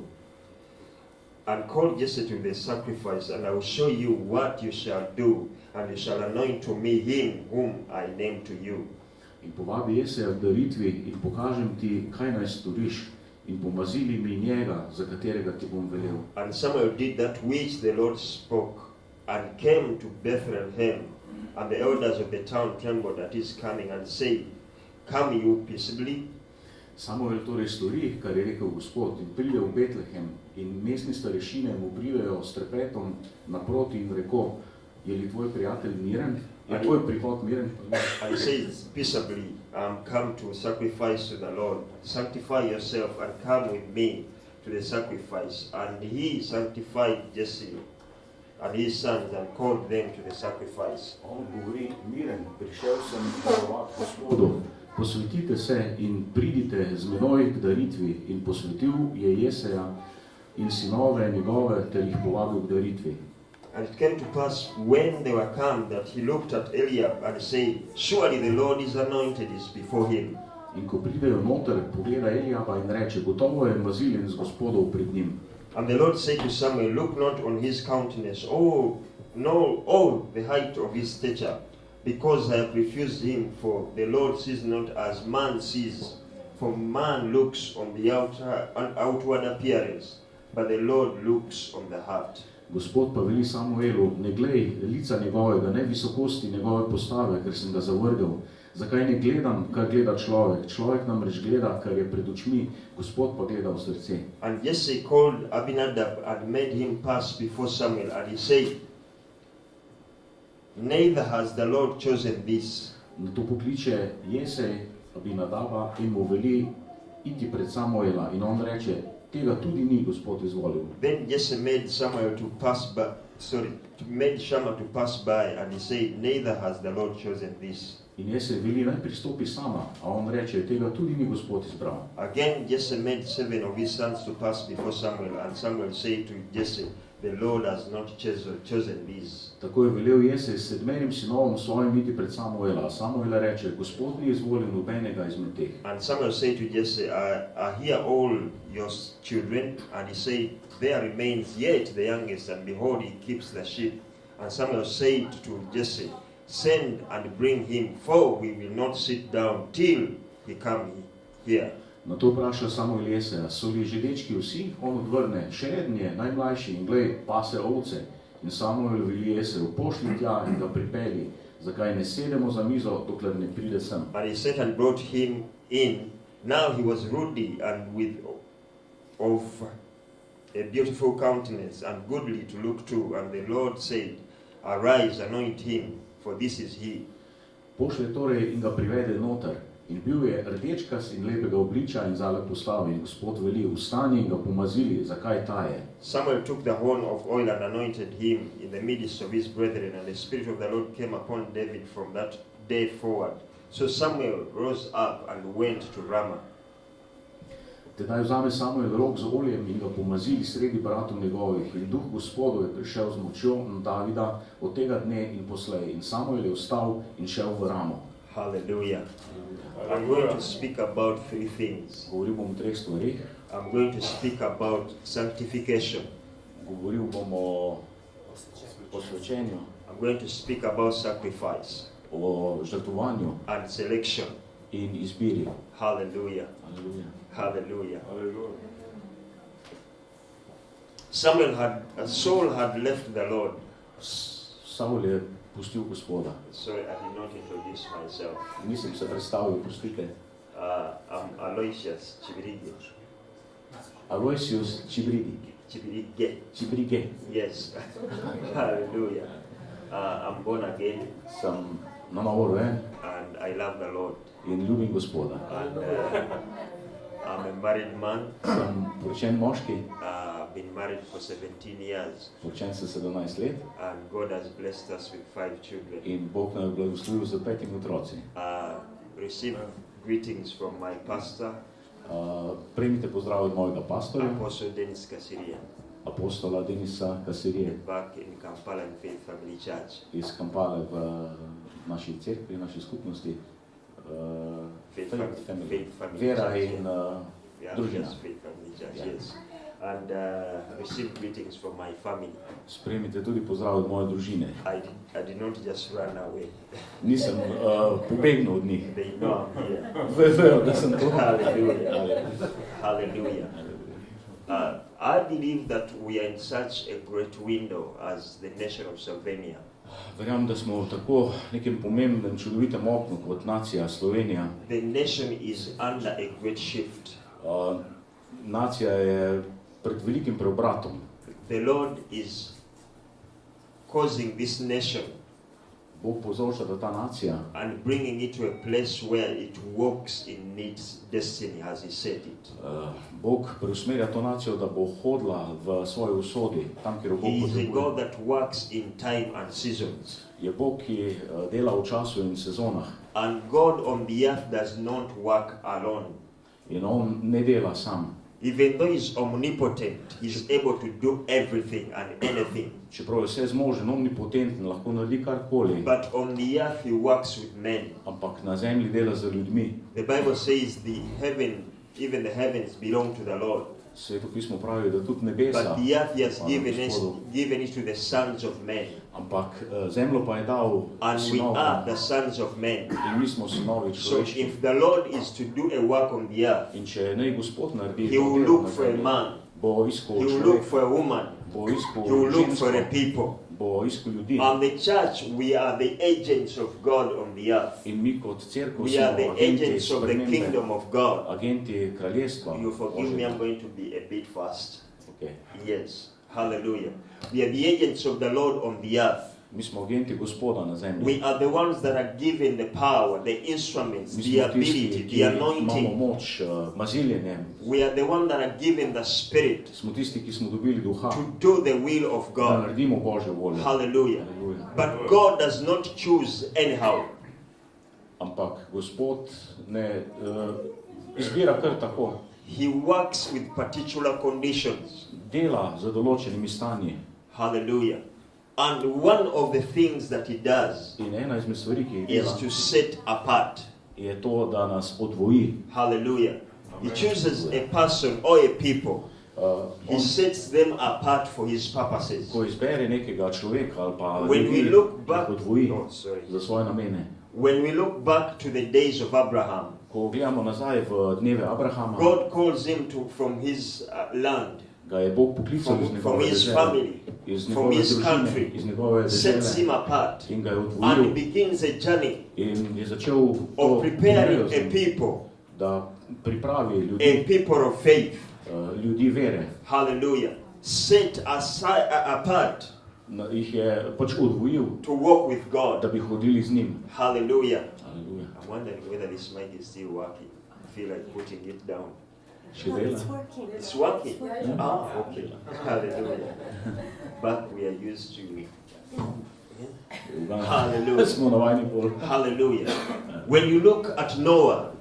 And call Jesse to the sacrifice, and I will show you what you shall do, and you shall anoint to me him whom I name to you. In povabi Jeseja k daritvi in pokažem ti, kaj naj storiš, in pomazili mi njega, za katerega ti bom velel. And Samuel did that which the Lord spoke, and came to Bethlehem, and the elders of the town trembled at his coming, and said, come you peaceably? Samuel torej stori, kar je rekel Gospod, in pride v Betlehem, in mestni starešine mu pridejo s trepetom naproti in reko, je li tvoj prijatelj miren? Je tvoj prihod miren? And he says, peaceably, come to sacrifice to the Lord. Sanctify yourself and come with me to the sacrifice. And he sanctified Jesse and his sons and called them to the sacrifice. On govori, miren, prišel sem darovat Gospodu. Posvetite se in pridite z menoj k daritvi, in posvetil je Jeseja in sinove njegove, ter jih povabil k daritvi. And it came to pass when they were come that he looked at Eliab and said, surely the Lord is anointed is before him. In ko pridejo noter, pogleda Eliaba in reče, gotovo je maziljen z Gospodov pred njim. And the Lord said to Samuel, look not on his countenance, the height of his stature, because I have refused him, for the Lord sees not as man sees. For man looks on the outward appearance, but the Lord looks on the heart. Gospod pa veli Samuelu, ne glej lica njegovega, ne visokosti njegove postave, ker sem ga zavrgel. Zakaj ne gledam, kar gleda človek? Človek namreč gleda, kar je pred očmi, Gospod pa gleda v srce. And Jesse called Abinadab and made him pass before Samuel, and he said, neither has the Lord chosen this. Na to pokliče Jesej Abinadaba in mu veli iti pred Samuela, in on reče, tega tudi ni Gospod izvolil. Then Jesse made Shammah to pass by, and he said, neither has the Lord chosen this. In Jesej veli, naj pristopi sama, a on reče, tega tudi ni Gospod izbral. Again Jesse made 7 of his sons to pass before Samuel, and Samuel said to Jesse, the Lord has not chosen these. Tako je velel Jesej s 7 sinovom svojim iti pred Samuela. Samuel reče, Gospod ni izvolil nobenega izmed teh. And Samuel said to Jesse, are here all your children? And he said, there remains yet the youngest, and behold, he keeps the sheep. And Samuel said to Jesse, send and bring him, for we will not sit down till he come here. Na to vpraša Samuel Jeseja, so li že dečki vsi? On odvrne, še eden je, najmlajši, in glej, pase ovce. In Samuel veli Jeseju, pošli tja in ga pripelji, zakaj ne sedemo za mizo, dokler ne pride sem. And he sent and brought him in. Now he was ruddy and of a beautiful countenance and goodly to look to. And the Lord said, arise, anoint him, for this is he. Pošle torej in ga privede noter. In bil je rdečkas in lepega obliča in zale poslavi. In Gospod veli, vstani in ga pomazili, zakaj ta je. Samuel took the horn of oil and anointed him in the midst of his brethren, and the Spirit of the Lord came upon David from that day forward. So Samuel rose up and went to Ramah. Tedaj vzame Samuel rok z oljem in ga pomazili sredi bratov njegovih. In duh Gospodov je prišel z močjo na Davida od tega dne in poslej. In Samuel je vstal in šel v Ramo. Hallelujah. I'm going to speak about three things. Govoril bom o treh stvarih. I'm going to speak about sanctification. Govoril bom o posvečenju, I'm going to speak about sacrifice o žrtvovanju and selection. in izbiri. Hallelujah. Aleluja. Hallelujah. Hallelujah. Saul had left the Lord. Saul je pustil Gospoda. Sorry, I did not introduce myself. Nisem se predstavil, pustite. I'm Alojzij Kibirige. Alojzij Kibirige. Yes. Hallelujah. I'm born again Sem na novo rojen and I love the Lord. in ljubim Gospoda. And I'm a married man. Sem poročen moški, I've been married for 17 years poročen sem 17 let and God has blessed us with 5 children. in Bog nam je blagoslovil z 5 otroci. Receive greetings from my pastor, Prejmite pozdrav od mojega pastorja, Apostle Dennis Kasirian, apostola Denisa Kasirije back in Kampala and Faith Family Church. iz Kampale v naši cerkvi, naši skupnosti. Faith Family Vera Church. in Yeah, družina. yes, Faith Family Church, Yeah. yes. And receive greetings from my family. Sprejmite tudi pozdrav od moje družine. I did not just run away. Nisem pobegnil od njih. They know I'm here. Vejo, da sem to. Hallelujah. Hallelujah. I believe that we are in such a great window as the nation of Slovenia. Verjamem, da smo v tako nekem pomembnem, čudovitem oknu kot nacija Slovenija. The nation is under a great shift. Nacija je pred velikim preobratom. The Lord is causing this nation Bog povzroča, da ta nacija and bringing it to a place where it walks in its destiny, as He said it. Bog preusmerja to nacijo, da bo hodila v svoji usodi, tam, kjer jo Bog He is a potrebuje. God that works in time and seasons. Je Bog, ki dela v času in sezonah. And God on the earth does not work alone. In on ne dela sam. Even though He's omnipotent, He's able to do everything and anything. Čeprav je vse zmožen, omnipotenten, lahko naredi karkoli, But on the earth He works with men. ampak na zemlji dela z ljudmi. The Bible says even the heavens belong to the Lord. Sveto pismo pravi, da tudi nebesa, But the earth He has pripada Gospodu. given it to the sons of men. Ampak zemljo pa je dal And we are sinovom. the sons of men. In mi smo sinovi So človeški. if the Lord is to do a work on the earth, In če naj Gospod naredi He will delo look na for a zemlji, man. bo iskal He will look človeka, for a woman. bo iskal He will look for a žensko, people. bo iskal ljudi. And the church, we are the agents of God on the earth. In mi kot cerkev We are smo the agenti agents of the spremembe, kingdom of God. agenti kraljestva. You forgive me, I'm Božjega. going to be a bit fast. Okay. Yes. Hallelujah. We are the agents of the Lord on the earth. Mi smo agenti Gospoda na zemlji. We are the ones that are given the power, the instruments, Mi the smo ability, tisti, the ki imamo anointing. moč, maziljenje. We are the ones that are given the Spirit Smo tisti, ki smo dobili duha, to do the will of da God. naredimo Božjo voljo. Hallelujah. Haleluja. But God does not choose anyhow. Ampak Gospod ne izbira kar tako. He works with particular conditions. Dela z določenimi stanji. Hallelujah. And one of the things that He does In ena izmed stvari, ki jih is dela, to set apart. je to, da nas odvoji. Hallelujah. He chooses a person or a people. He sets them apart for His purposes. Ko izbere nekega človeka ali pa When we ljudi, look back, jih odvoji oh, sorry. za svoje namene. When we look back to the days of Abraham, Ko gledamo nazaj v dneve Abrahama, God calls him from his land, ga je Bog poklical iz from njegove his dežele, family, iz from njegove his družine, country, iz njegove sets him dežele apart, in ga je and odvojil begins a journey in je začel of preparing pogajati, a people, da pripravi a ljudi, people of faith. ljudi vere. Hallelujah. Set aside, apart Jih je pač odvojil, to walk with God. da bi hodili z njim. Hallelujah. Aleluja. I'm wondering whether this mic is still working. I feel like putting it down. Še dela? It's working. Ah, okay. Hallelujah. But we are used to. Hallelujah. Smo navajeni bolj. Hallelujah. When you look at Noah,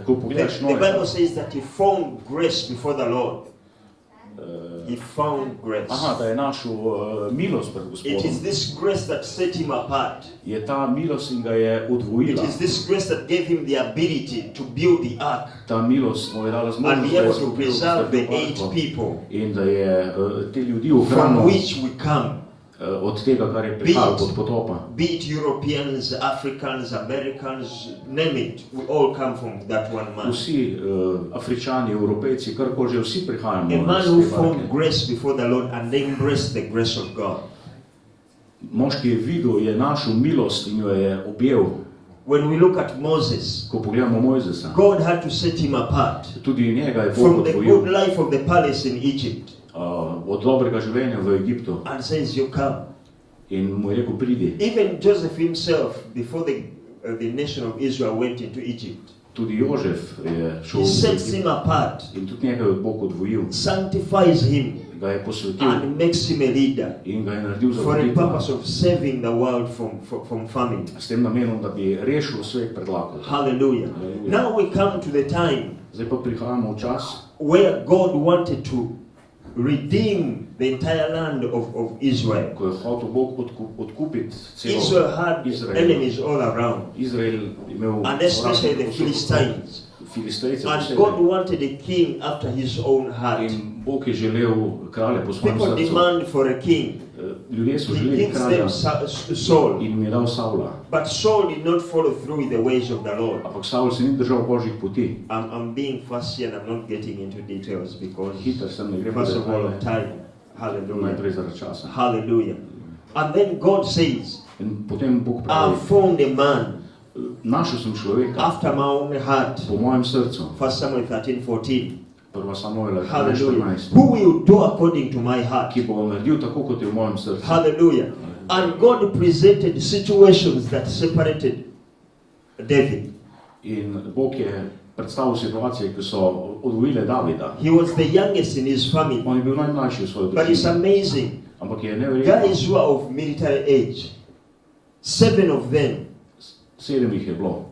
Ko the pogledaš Bible Noe, says that he found grace before the Lord. He found grace. da je našel milost pred It Gospodom. is this grace that set him apart. Je ta milost in ga je It odvojila. is this grace that gave him the ability to build the ark Ta milost mu je dala and zmožnost, be da je able to preserve the 8 zgradil people in da je te ljudi from ohranil which we come. od tega, kar je prihajalo pod potopa. Be it Europeans, Africans, Americans, name it, we all come from that one man. Vsi Afričani, Evropejci, karkoli že, vsi prihajamo A man iz who te found barke. grace before the Lord and embraced the grace of God. Moški je videl, je našel milost in jo je objel. When we look at Moses, Ko pogledamo Mojzesa, God had to set him apart tudi njega je Bog from the odvojil good life of the palace in Egypt od dobrega življenja v Egiptu and says, you come. in mu je rekel, pridi. Even Joseph himself, before the nation of Israel went into Egypt, Tudi Jožef je šel he v sets Egipt him apart, in tudi njega je Bog odvojil. sanctifies him, Ga je posvetil and makes him a leader in ga je naredil za for a voditelja. purpose of saving the world from famine. S tem namenom, da bi rešil svet pred lakoto. Hallelujah. Now we come to the time Zdaj pa prihajamo v čas, where God wanted to redeem the entire land of Israel. ko je hotel Bog odkupiti celo Israel had Izrael. enemies all around, Izrael imel and especially the Philistines. Filistejce And posebej. God wanted a king after his own heart. In Bog je želel kralja po svojem People srcu. demand for a king. Ljudje so He želeli gives kralja them Saul. in jim je dal Savla. But Saul did not follow through with the ways of the Lord. Ampak Savl se ni držal Božjih poti. I'm being fussy and I'm not getting into details because, Hiter sem, ne gremo first of all, detalje, time. Hallelujah. najprej zaradi časa. Hallelujah. And then God says, In potem Bog I pravi, found a man našel sem človeka after my own heart. po mojem srcu. 1 Samuel 13:14. Prva Samuela Hallelujah. 14, Who will do according to my heart? ki bo naredil tako, kot je v mojem srcu. Hallelujah. And God presented situations that separated David. In Bog je predstavil situacije, ki so odvojile Davida. He was the youngest in his family. On je bil najmlajši v svoji But it's družini. amazing. Ampak je neverjetno. Guys who are of military age, 7 of them, 7 jih je bilo.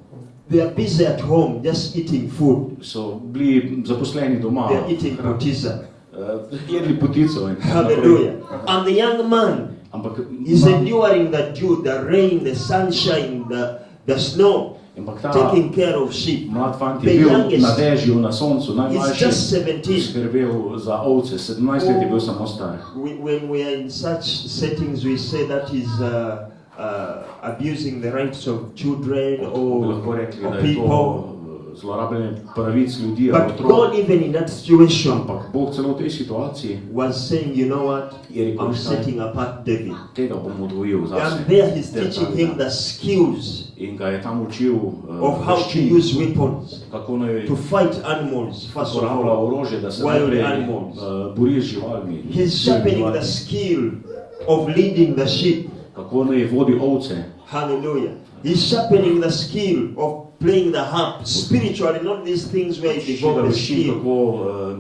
they are busy at home just eating food. So bili zaposleni doma. They are eating potiza. Jedli potico. In Hallelujah. And the young man Ampak is enduring the dew, the rain, the sunshine, the snow, ta taking care of sheep. mlad fant The je bil youngest na dežju, na soncu, He's najmlajši, just 17. skrbel za ovce, 17 let je bil samo star. When we are in such settings, we say that is abusing the rights of children Bi or lahko rekli, da je people. to zlorabljanje pravic ljudi ali But otrok. God, even in that situation, Ampak Bog celo v tej situaciji was saying, you know what? je rekel, I'm setting apart David. tega bom odvojil zase. And there he's teaching him the skills In ga je tam učil of how to veščin, use weapons kako naj to fight animals, first of uporablja all. orožje, da se wild najprej animals. bori z živalmi. He's sharpening the skill of leading the sheep. Kako naj vodi ovce. Hallelujah. He's sharpening the skill of playing the harp spiritually, not these things where you Šiga develop the veščin, skill kako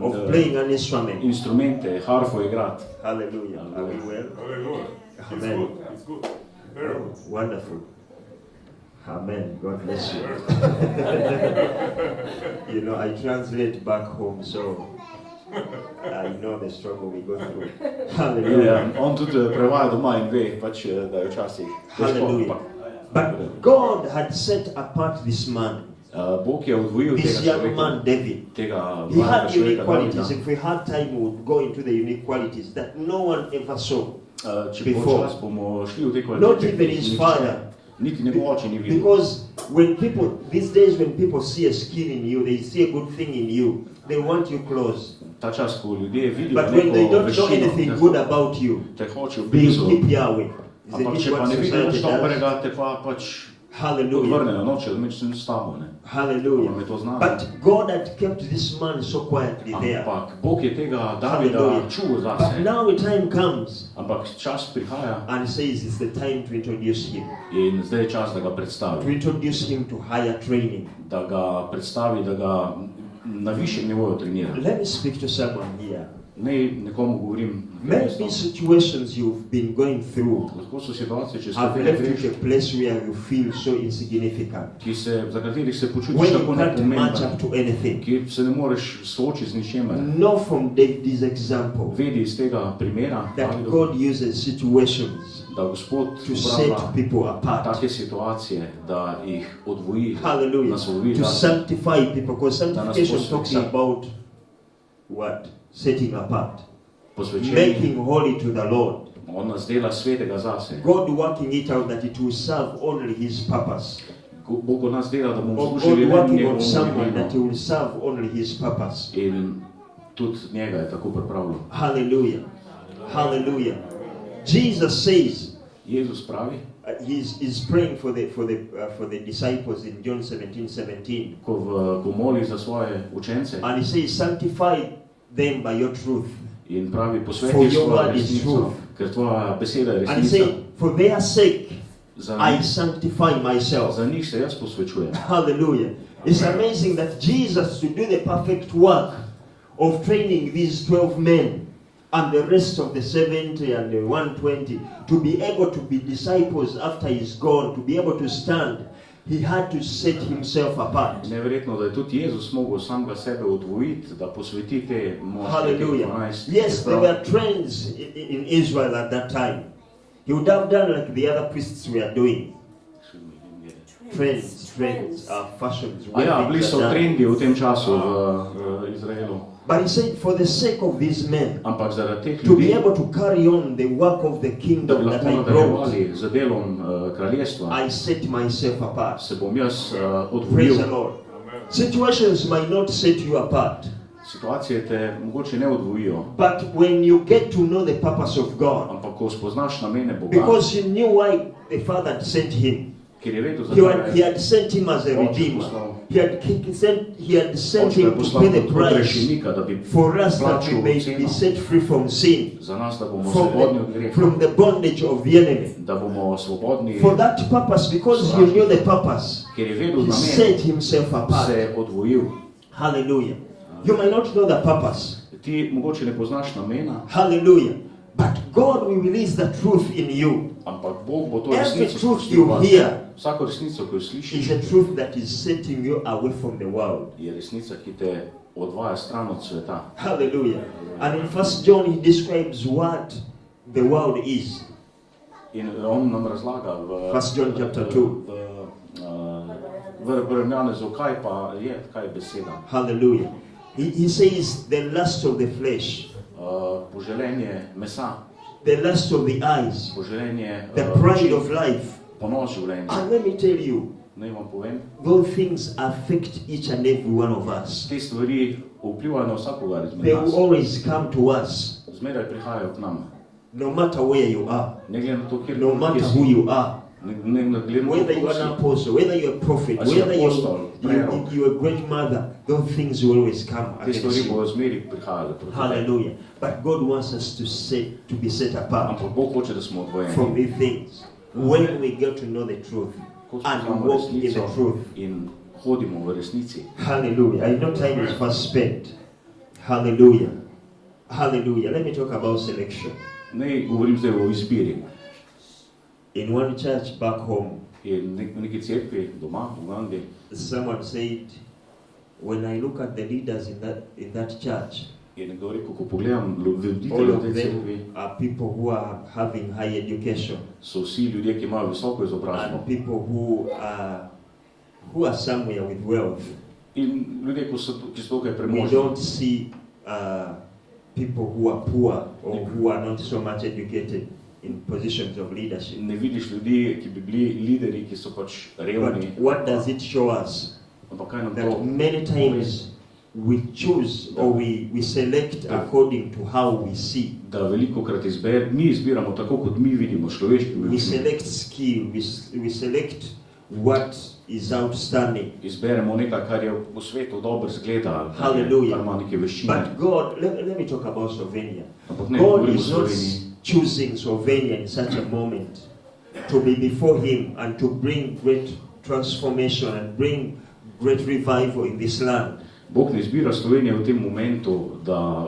of playing an instrument. instrumente, harfo igrati. Hallelujah. Are we well? Hallelujah. It's Amen. good. It's good. Very good. Wonderful. Amen. God bless you. You know, I translate back home, so I know the struggle we go through. Hallelujah. On tudi prevaja doma in ve, pač, da je včasih težko. Hallelujah. But God had set apart this man, Bog je odvojil this tega young človeka, man, David. tega He mladega had unique človeka qualities. Davida. If we had time, we would go into the unique qualities that no one ever saw. Če bo before. čas, bomo šli v te Not kvalitete. even his Nihče- father. Niti ne bo oče ni videl. Because when people, these days when people see a skill in you, they see a good thing in you, they want you close. Ta čas, ko ljudje vidijo But when they neko don't know veščino, anything good about you, te hočejo they blizu. keep you away. Is Ampak it če pa what ne vidijo society nič does? dobrega, te pa pač Hallelujah. odvrnejo, nočejo imeti s tabo. Ne? Hallelujah. Moramo to znati. But God had kept this man so quietly there. Ampak Bog je tega Davida Hallelujah. čuval But zase. now the time comes Ampak čas prihaja and says it's the time to introduce him. in zdaj je čas, da ga To predstavi. introduce him to higher training. Da ga predstavi, da ga na višjem nivoju trenira. Let me speak to someone here. Ne nekomu govorim, Maybe situations you've been going through lahko so situacije, če have se left you greš, to a place where you feel so insignificant, za katerih se počutiš where you tako can't match nepomemben, up to anything. ki se ne moreš soočiti z ničemer. Know from this example Vedi iz tega primera, that God uses situations da Gospod to set uporablja people apart. take situacije, da jih odvoji, Hallelujah. nas odvoji, To sanctify people, because Da nas sanctification talks posveti. about what? Setting apart. posvečeni, Making holy to the Lord. on nas dela svetega zase. God working it out that it will serve only His purpose. Bog od nas dela, da bomo Or God služili le working njegovemu on someone that He imenu. will serve only His purpose. In tudi njega je tako pripravljal. Hallelujah. Hallelujah. Jesus says, Jezus pravi, he's praying for the disciples in John 17:17. ko moli za svoje učence And He says, sanctify them by your truth. in pravi, For posveti your svojo word is resnico, truth. ker tvoja beseda je And He resnica. said, for their sake, Za I njih, sanctify myself. za njih se jaz posvečujem. Hallelujah. It's amazing that Jesus, to do the perfect work of training these 12 men and the rest of the 70 and the 120, to be able to be disciples after He's gone, to be able to stand, He had to set Himself apart. Neverjetno, da je tudi Jezus mogel samega sebe odvojiti, da posveti te moške, Hallelujah. 12. Yes, there were trends in Israel at that time. He would have done like the other priests were doing. Trends, fashions. A ja, weddings bili so and that. trendi v tem času v Izraelu. But He said, for the sake of these men, Ampak zaradi teh to be ljudi, able to carry on the work of the da bi kingdom that lahko I brought, nadaljevali z delom kraljestva, I set myself apart. se bom jaz Praise the odvojil. Lord. Situations might not set you apart, Situacije te mogoče ne odvojijo, but when you get to know the purpose of God, ampak ko spoznaš namene Boga, because He knew why the Father had sent Him. ker je vedel, He had sent Him as a redeemer. He had sent Him to pay the price rešenika, da bi for us that we plačal may be ceno set free from sin, za nas, da bomo svobodni od greha, from the bondage of the enemy. da bomo svobodni, For that purpose, because He knew the purpose, ker je vedel He namen, set Himself apart. se je odvojil. Hallelujah. You might not know the purpose. Ti mogoče ne poznaš namena, Hallelujah. But God will release the truth in you. ampak Bog bo to Every resnico truth spustil you v vas. hear Vsako resnico, ki jo is slišiš, a truth that is setting you away from the world. je resnica, ki te odvaja stran od sveta. Hallelujah. And in 1 John he describes what the world is. In on nam razlaga v 1 John chapter 2. v Rimljanezu, kaj pa je, kaj je beseda. Hallelujah. He says the lust of the flesh, Poželenje mesa, the lust of the eyes, poželenje the pride of life. ponos življenja. And let me tell you, Naj vam povem, those things affect each and every one of us. te stvari vplivajo na vsakogar izmed They will nas. always come to us, Zmeraj prihajajo k nam. no matter where you are, Ne glede na to, kjer no matter who you are. ne glede na Whether to, you kdo are an si. apostle, whether you're a prophet, As whether an apostle, you're a great mother, those things will always come Te stvari against you. bojo zmeri prihajale proti tebi. Hallelujah. But God wants us to be set apart Ampak Bog hoče, da smo odvojeni. from these things. When we get to know the truth Ko and spoznamo walk in the resnico truth. in hodimo v resnici. Hallelujah. I know time is fast spent. Hallelujah. Hallelujah. Let me talk about selection. Naj govorim zdaj o izbiri. In one church back home, In v neki cerkvi doma v Angliji someone said, when I look at the leaders in that church, je nekdo rekel, ko pogledam all voditelje v of tej them cerkvi, are people who are having high education so vsi ljudje, ki imajo visoko izobrazbo. and people who are somewhere with wealth. In ljudje, ki so tukaj We premožni. don't see people who are poor or who are not so much educated in positions of leadership. Ne vidiš ljudi, ki bi bili lideri, ki so pač revni. But what does it show us? Ampak kaj nam to? That many times we choose or we select according to how we see. Da veliko krat mi izbiramo tako, kot mi vidimo, človeškimi We očmi. select skill, we select what is outstanding. Izberemo nekaj, kar je v svetu dobro zgleda, kar Hallelujah. ima neke veščine. But God, let me talk about Slovenia. Ampak ne God govorimo o is not Sloveniji. choosing Slovenia in such a moment to be before Him and to bring great transformation and bring great revival in this land. Bog ne izbira Slovenije v tem momentu, da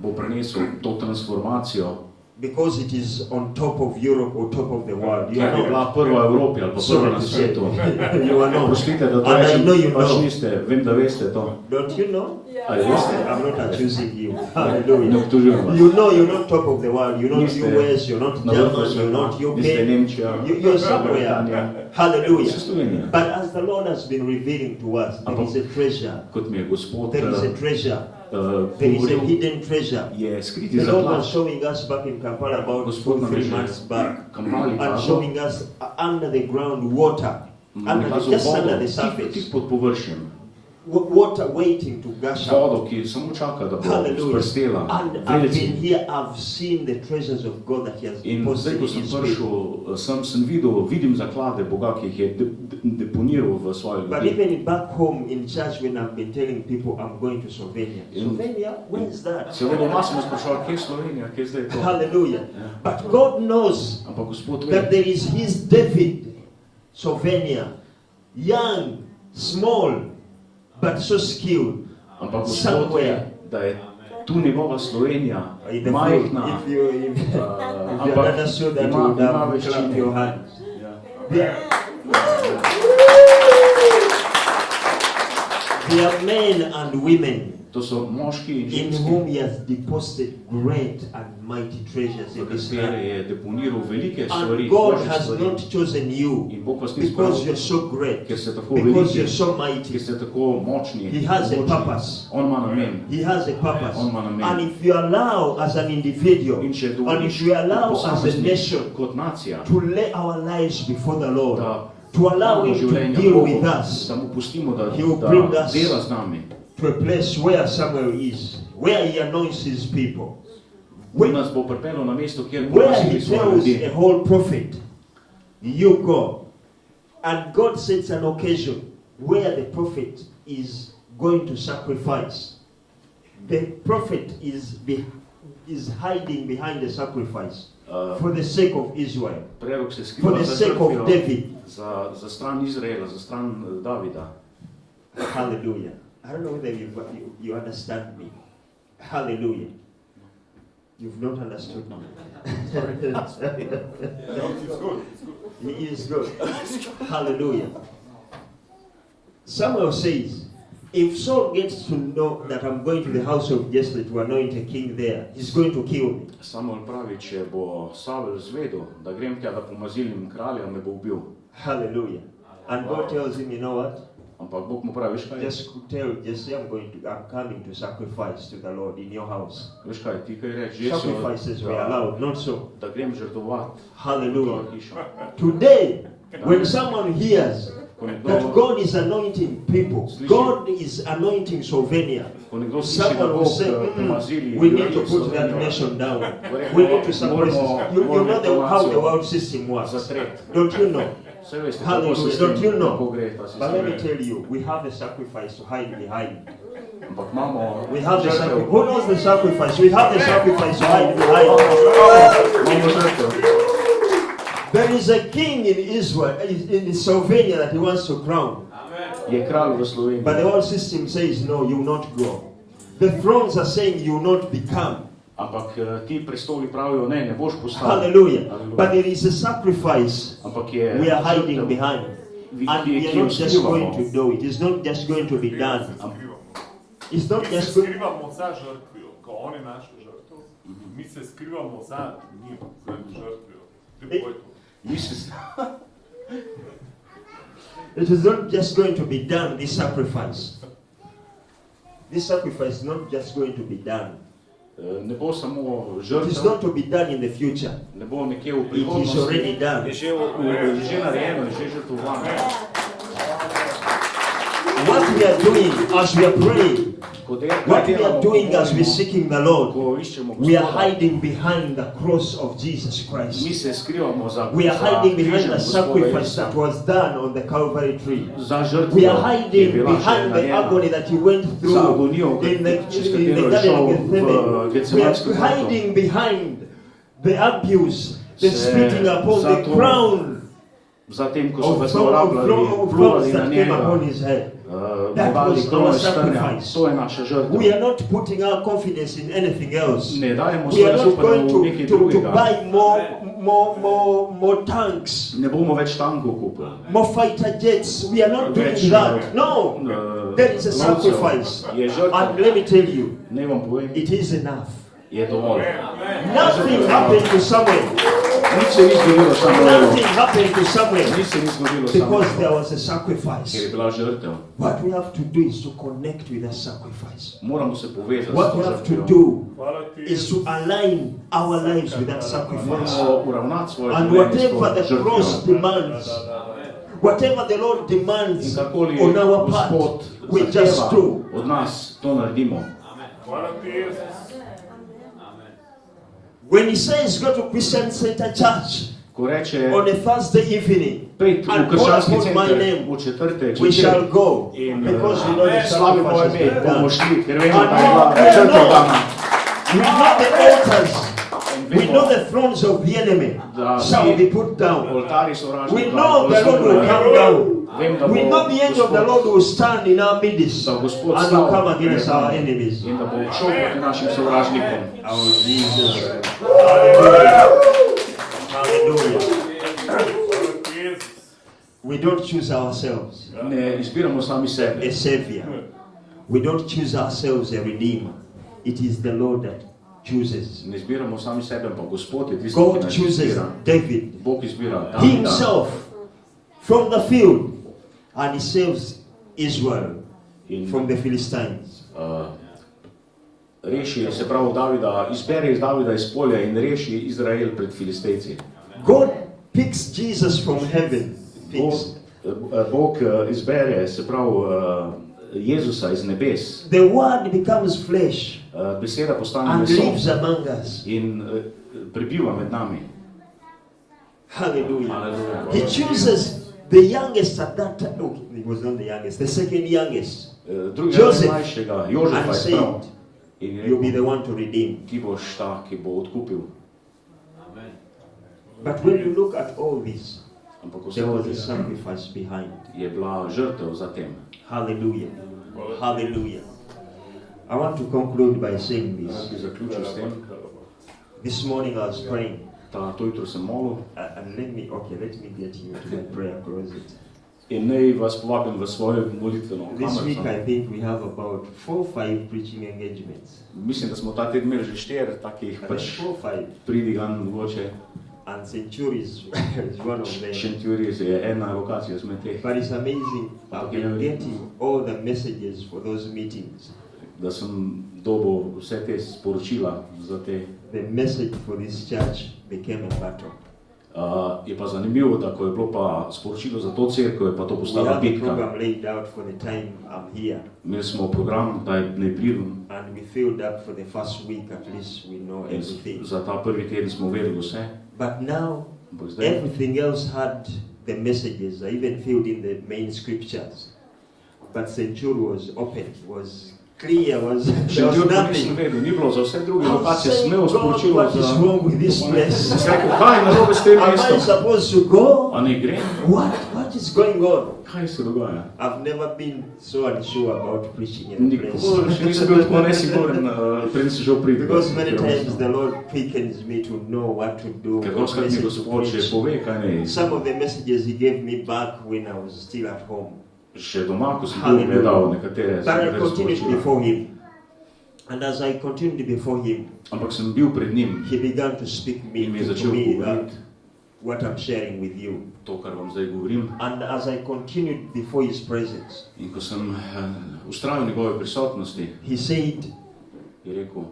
bo prenesel to transformacijo. Because it is on top of Europe or top of the world. You Ker are je not. bila prva v Evropi ali pa prva na svetu. You are not. Prostite, da to And I rečem, know you pač know. niste, vem, da veste to. Don't you know? Ali veste? I'm not accusing you. Ne Hallelujah. obtožujem vas. You know you're not top of the world. You're not Niste US, you're not na vrhu German, you're not sveta, niste UK. Nemčija, You're somewhere. Britanija. Hallelujah. Ste Slovenija. But as the Lord has been revealing to us, there is a treasure. Kot mi je Gospod There is a treasure. There is a govoril, hidden treasure. je skriti The Lord was zaklad. showing us back in Kampala about Gospod nam 2-3 je že months back, Kampali and kazal, showing us under the ground water, just under the surface, tik pod površjem. water waiting to gush out. Vodo, ki samo čaka, da bo Hallelujah. sprstela. And I've been here, I've seen the treasures of God that He has In zdaj, deposited ko in sem His people. prišel, sem vidim zaklade Boga, ki jih je deponiral v svoje But ljudi. even back home in church, when I've been telling people I'm going to Slovenia, Slovenia, where is that? Celo doma sem sprašal, kje je Slovenija, kje je zdaj to? Hallelujah. But God knows Ampak Gospod that ve, there is His David, Slovenia, young, small, but so skilled. ampak Gospod ve, Somewhere. da je tu njegova Slovenija, If you majhna, ampak understood that, you ima would have clapped veščine. your hands. Ja. They are men and women To so moški in in ženske, whom He has deposited great and mighty treasures v in this katere land. je deponiral velike stvari, And God božje has stvari. not chosen you In Bog vas ni because izbral, you're so great, ker ste tako because veliki, you're so ker mighty. ste tako močni. He has a močni. purpose. On ima namen. He has a purpose. On ima namen. And if you allow as an individual, In če and dovoliš if you allow kot as a posameznik, nation kot nacija, to lay our lives before the Lord, da to allow damo Him to življenja deal Bogu, with us, da mu pustimo, da He will bring us dela z nami. to a place where Samuel is, where He anoints His people, On nas bo pripeljal na mesto, kjer bo where nasili He svoje tells ljudi. a whole prophet, you go. And God sets an occasion where the prophet is going to sacrifice. The prophet is hiding behind the sacrifice for the sake of Israel, Prerok se for skriva the za sake of žrtvijo, David. za stran Izraela, za stran Davida. Hallelujah. I don't know whether you understand me. Hallelujah. You've not understood me. It's good. It's good. He is good. Hallelujah. Samuel says, if Saul gets to know that I'm going to the house of Jesse to anoint a king there, he's going to kill me. Samuel pravi, če bo Savel zvedel, da grem tja, da pomazilim kralja, me bo ubil. Hallelujah. And God tells him, you know what? Ampak Bog mu pravi, veš kaj, Just tell Jesse I'm coming to sacrifice to the Lord in your house. veš kaj, ti kaj reč, že Sacrifices were allowed, not so. da grem žrtvovati Hallelujah. tvojo hišo. Today, when someone hears Ko that nekdo, God is anointing people, God is anointing Slovenia, ko nekdo sliši, da someone will Bog say, pomazili, we need to put that nation down. We need to suppress it. You know how the world system works. zatret. Don't you know? Saj veste, kako Hallelujah. se Don't you know? kako gre ta But let me sistem. tell you, we have a sacrifice to hide behind. Ampak imamo We have the žrtev. sacrifice. Who knows the sacrifice? We have the sacrifice to hide behind. Imamo žrtev. There is a king in Israel, in Slovenia, that he wants to crown. Je kralj v Sloveniji. But the whole system says, no, you will not go. The thrones are saying you will not become. Ampak ti prestoli pravijo, ne boš postal. Hallelujah. But there is a sacrifice Ampak je we are hiding žrtev, behind. And we are not just going to do it. It's not just going to be done. It's not Mi se just going skrivamo za žrtvijo, ko oni našo žrtvo, mi se skrivamo za njim, za žrtvijo. Kako je to? It is not just going to be done, this sacrifice. This sacrifice is not just going to be done. Ne bo samo It is žrtev, not to be done in the future. ne bo nekje v It is prihodnosti. already done. Je že narejeno, je že žrtvovano. What we are doing as we are praying, what we are doing as we are seeking the Lord, ko iščemo we are Gospoda, hiding behind the cross of Jesus mi Christ. se skrivamo za We are hiding behind križem the Gospoda sacrifice Isusa. that was done on the Calvary tree. Za žrtvo, We are ki je hiding bila še behind the narejena. agony that you went Za through agonijo, in the čez Garden katero je of šel v Gethsemane. We Getsemanskem are vrtu. hiding behind the abuse, the Se spitting upon the zato crown Zatem, ko so of ga zlorabljali, thorns pljuvali na that came upon njega, his head. modali kroj strnja. To je naša žrtev. We are not putting our confidence in anything else. Ne dajemo We svoje are not zaupanje v nekaj going to drugega. buy more tanks, Ne bomo več tankov kupili. more fighter jets. We are not doing Več, that. No, there is a lovcev. sacrifice. Je žrtev. And let me tell you, Ne vam povem, it is enough. je dovolj. Nothing happened to Samuel. Nič se ni zgodilo Samuelu. Nothing happened to Samuel Nič se ni zgodilo because Samuelu, there was a ker je sacrifice. bila žrtev. What we have to do is to connect with that sacrifice. Moramo se povezati s What to we have to žrtvijo. do Hvala ti, is to align our lives with that sacrifice. Moramo uravnati svoje And življenje s whatever to the cross žrtvijo. demands, whatever the Lord In demands karkoli on our part, Gospod we just zahteva do. od nas, to naredimo. hvala ti, Jezus. When he says go to Krščanski Center Church Ko reče, on a Thursday evening, pejte v and call Krščanski upon my center name, v četrtek, we shall go in because we know the slavi moje sacrifice ime, is bomo done. šli, ker vemo, da je bila žrtev dana. We know the altars, In we know vemo, the thrones of the enemy da shall vsi be put down. oltari We sovražnika know the Lord will come down. Vem, da We bo know the angel of the Lord will stand in our midst da and Gospod will stal come against our enemies. in da bo šel proti našim sovražnikom. Our Jesus. Hallelujah. Hallelujah. Hvala ti, Jezus. We don't choose ourselves Ne izbiramo sami a sebe. savior. We don't choose ourselves a redeemer. It is the Lord that chooses. Ne izbiramo sami sebe, pa Gospod je tisti, ki God nas chooses izbira. David Bog izbira Davida himself from the field and he saves Israel in from the Philistines. reši, se pravi Davida, izbere iz Davida iz polja in reši Izrael pred Filistejci. God picks Jesus from heaven. Picks. Bog izbere, se pravi Jezusa iz nebes. The word becomes flesh Beseda postane and meso lives among us. in prebiva med nami. Hallelujah. Hallelujah. He chooses the youngest at that time. No, he was not the youngest, the second youngest. Drugega Joseph najmlajšega, Jožefa and je said, spravil. In je you'll be rekel, the one to redeem. ti boš ta, ki bo odkupil. But when you look at all this, Ampak ko se there was a vidi, sacrifice behind. je bila žrtev za tem. Hallelujah. Hallelujah. I want to conclude by saying Rad this. bi zaključil s tem. This morning I was praying, To jutro sem molil and let me get you to the prayer closet. in naj vas povabim v svojo molitveno This week I kamerico. think we have about 4 or 5 preaching engagements. Mislim, da smo ta teden imeli že 4 takih pač 4 or 5. pridiganj mogoče. And Šentjur is one of them. Šentjur je ena lokacija izmed teh. But it's amazing. I've been getting all the messages for those meetings. Da sem dobil vse te sporočila za te. The message for this church became a battle. Je pa zanimivo, da ko je bilo pa sporočilo za to cerkev, je pa to We postala have a bitka. program laid out for the time I'm here. Imeli smo program, da ne pridem. And we filled up for the first week, at least we know In everything. za ta prvi teden smo vedeli vse. But now, Ampak zdaj, everything else had the messages. I even filled in the main scriptures. But Šentjur was open, was clear, there was Šentjur pa nisem nothing. vedel, ni bilo za vse druge I'm lokacije, saying, smel God, sporočilo what is za... wrong with this place? Sem rekel, kaj je narobe s tem Am I mestom? supposed to go? A ne grem? What is going on? Kaj se dogaja? I've never been so unsure about preaching in a place. Nikoli še nisem bil tako nesiguren, preden si že priti. Because many times the Lord quickens me to know what to do, Ker what doskrat mi message to Gospod že preach. pove, kaj ne. Some of the messages He gave me back when I was still at home. Še doma, ko sem bil gledal nekatere But I continued sporočila. before Him. And as I continued before Him, Ampak sem bil pred njim He began to speak in mi je to začel me that govoriti what I'm sharing with you. to, kar vam zdaj govorim. And as I continued before His presence, In ko sem ustrajal v njegovi prisotnosti, He said, je rekel,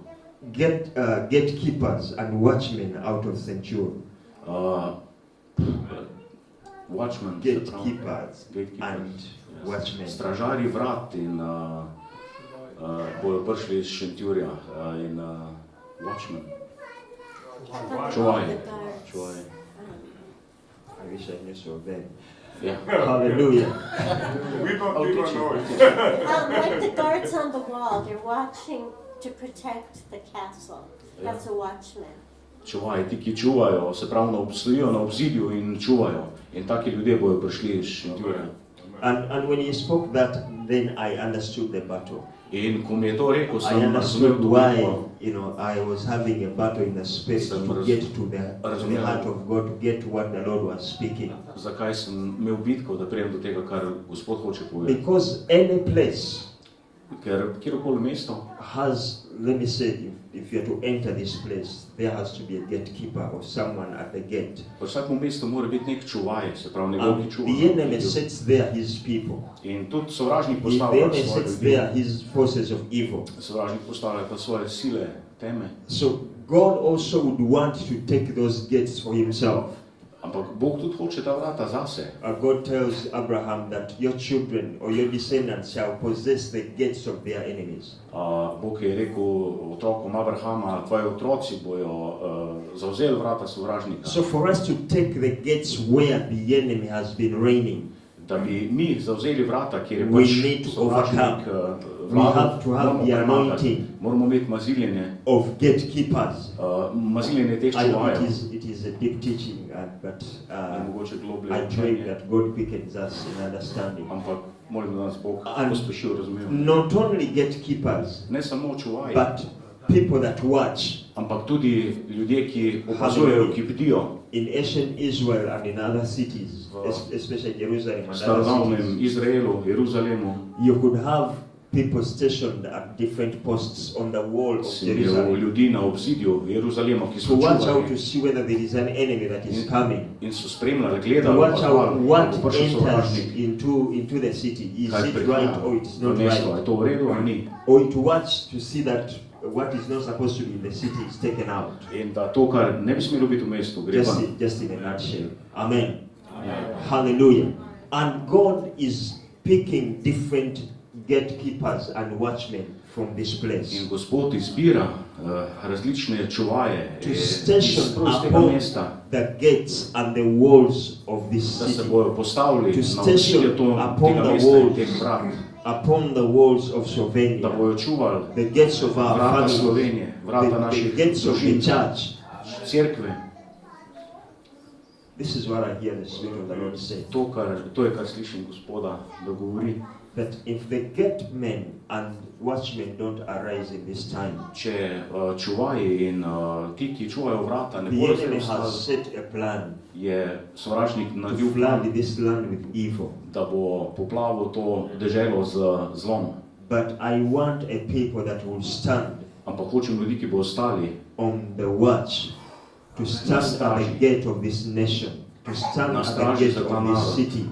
get gatekeepers and watchmen out of Šentjur. watchman, se pravi, Gatekeepers gatekeepers, and watchmen. stražarji vrat in bojo prišli iz Šentjurja in watchman, čuvaj. I wish I knew some of them. Ja. Hallelujah. We don't even know it. Like the guards on the wall, they're watching to protect the castle. That's a watchman. Čuvaj, ti, ki čuvajo, se pravi, stojijo na obzidju in čuvajo. In taki ljudje bojo prišli iz Šentjurja. And when he spoke that, then I understood the battle. In ko mi je to rekel, I sem razumel understood to why, bitko. I was having a battle in the spirit to get to the heart of God, to get what the Lord was speaking. Zakaj sem imel bitko, da prijem do tega, kar Gospod hoče povedati. Because any place Ker kjerkoli mesto has, let me say, if you are to enter this place, there has to be a gatekeeper or someone at the gate. v vsakem mestu mora biti nek čuvaj, se pravi nekdo, ki čuva. The enemy sets there his people. In tudi sovražnik The postavlja enemy svoje sets ljudi. there his forces of evil. Sovražnik postavlja pa svoje sile, teme. So God also would want to take those gates for himself. Ampak Bog tudi hoče ta vrata zase. God tells Abraham that your children or your descendants shall possess the gates of their enemies. Bog je rekel otrokom Abrahama, tvoji otroci bojo zavzeli vrata sovražnika. So for us to take the gates where the enemy has been reigning, Da bi mi zavzeli vrata, kjer je we pač need to sovražnik overcome. We have to have moramo the premagati. anointing Moramo imeti maziljenje, of gatekeepers. maziljenje teh I know čuvajev. it is a deep teaching, but Je mogoče globlje I pray učenje, that God quickens us in understanding. ampak molim, da nas Bog And pospešil razumel. not only gatekeepers, Ne samo čuvaji, but people that watch. ampak tudi ljudje, ki opazujejo, ki bdijo. In ancient Israel and in other cities, especially Jerusalem V and other starodavnem cities, Izraelu, Jeruzalemu, you could have people stationed at different posts on the wall of si imel Jerusalem ljudi na obzidju Jeruzalema, ki to so watch out to čuvali see whether there is an enemy that is coming. in so spremljali, To gledali, watch out opazovali, what kako bo prišel enters sovražnik, into the city. Is kaj it prihaja right or it's v not mesto, je right? to v redu ali ni. Or to watch to see that what is not supposed to be in the city is taken out. In da to, kar ne bi smelo biti v mestu, gre pa. Just in a nutshell. Amen. Hallelujah. And God is picking different gatekeepers and watchmen from this place In Gospod izbira različne čuvaje to iz station tega upon mesta, the gates and the walls of this da se city, bojo postavili To na station obzidje upon tega the mesta in walls. teh vrat, upon the walls of da Slovenia, bojo čuvali the gates of our vrata families, Slovenije, vrata the naših gates of the družin, church. cerkve. This is what I hear the Spirit of the Lord say. To je, kar slišim Gospoda, da govori. That if the gate men and watchmen don't arise in this time, Če čuvaji in ti, ki čuvajo vrata, ne the bodo enemy se has ustavili, set a plan je sovražnik to naredil flood plan, this land with evil. da bo poplavil to deželo z zlom. But I want a people that will stand Ampak hočem ljudi, ki bo ostali on the watch, to stand at the gate of this nation, to stand at the gate of this city,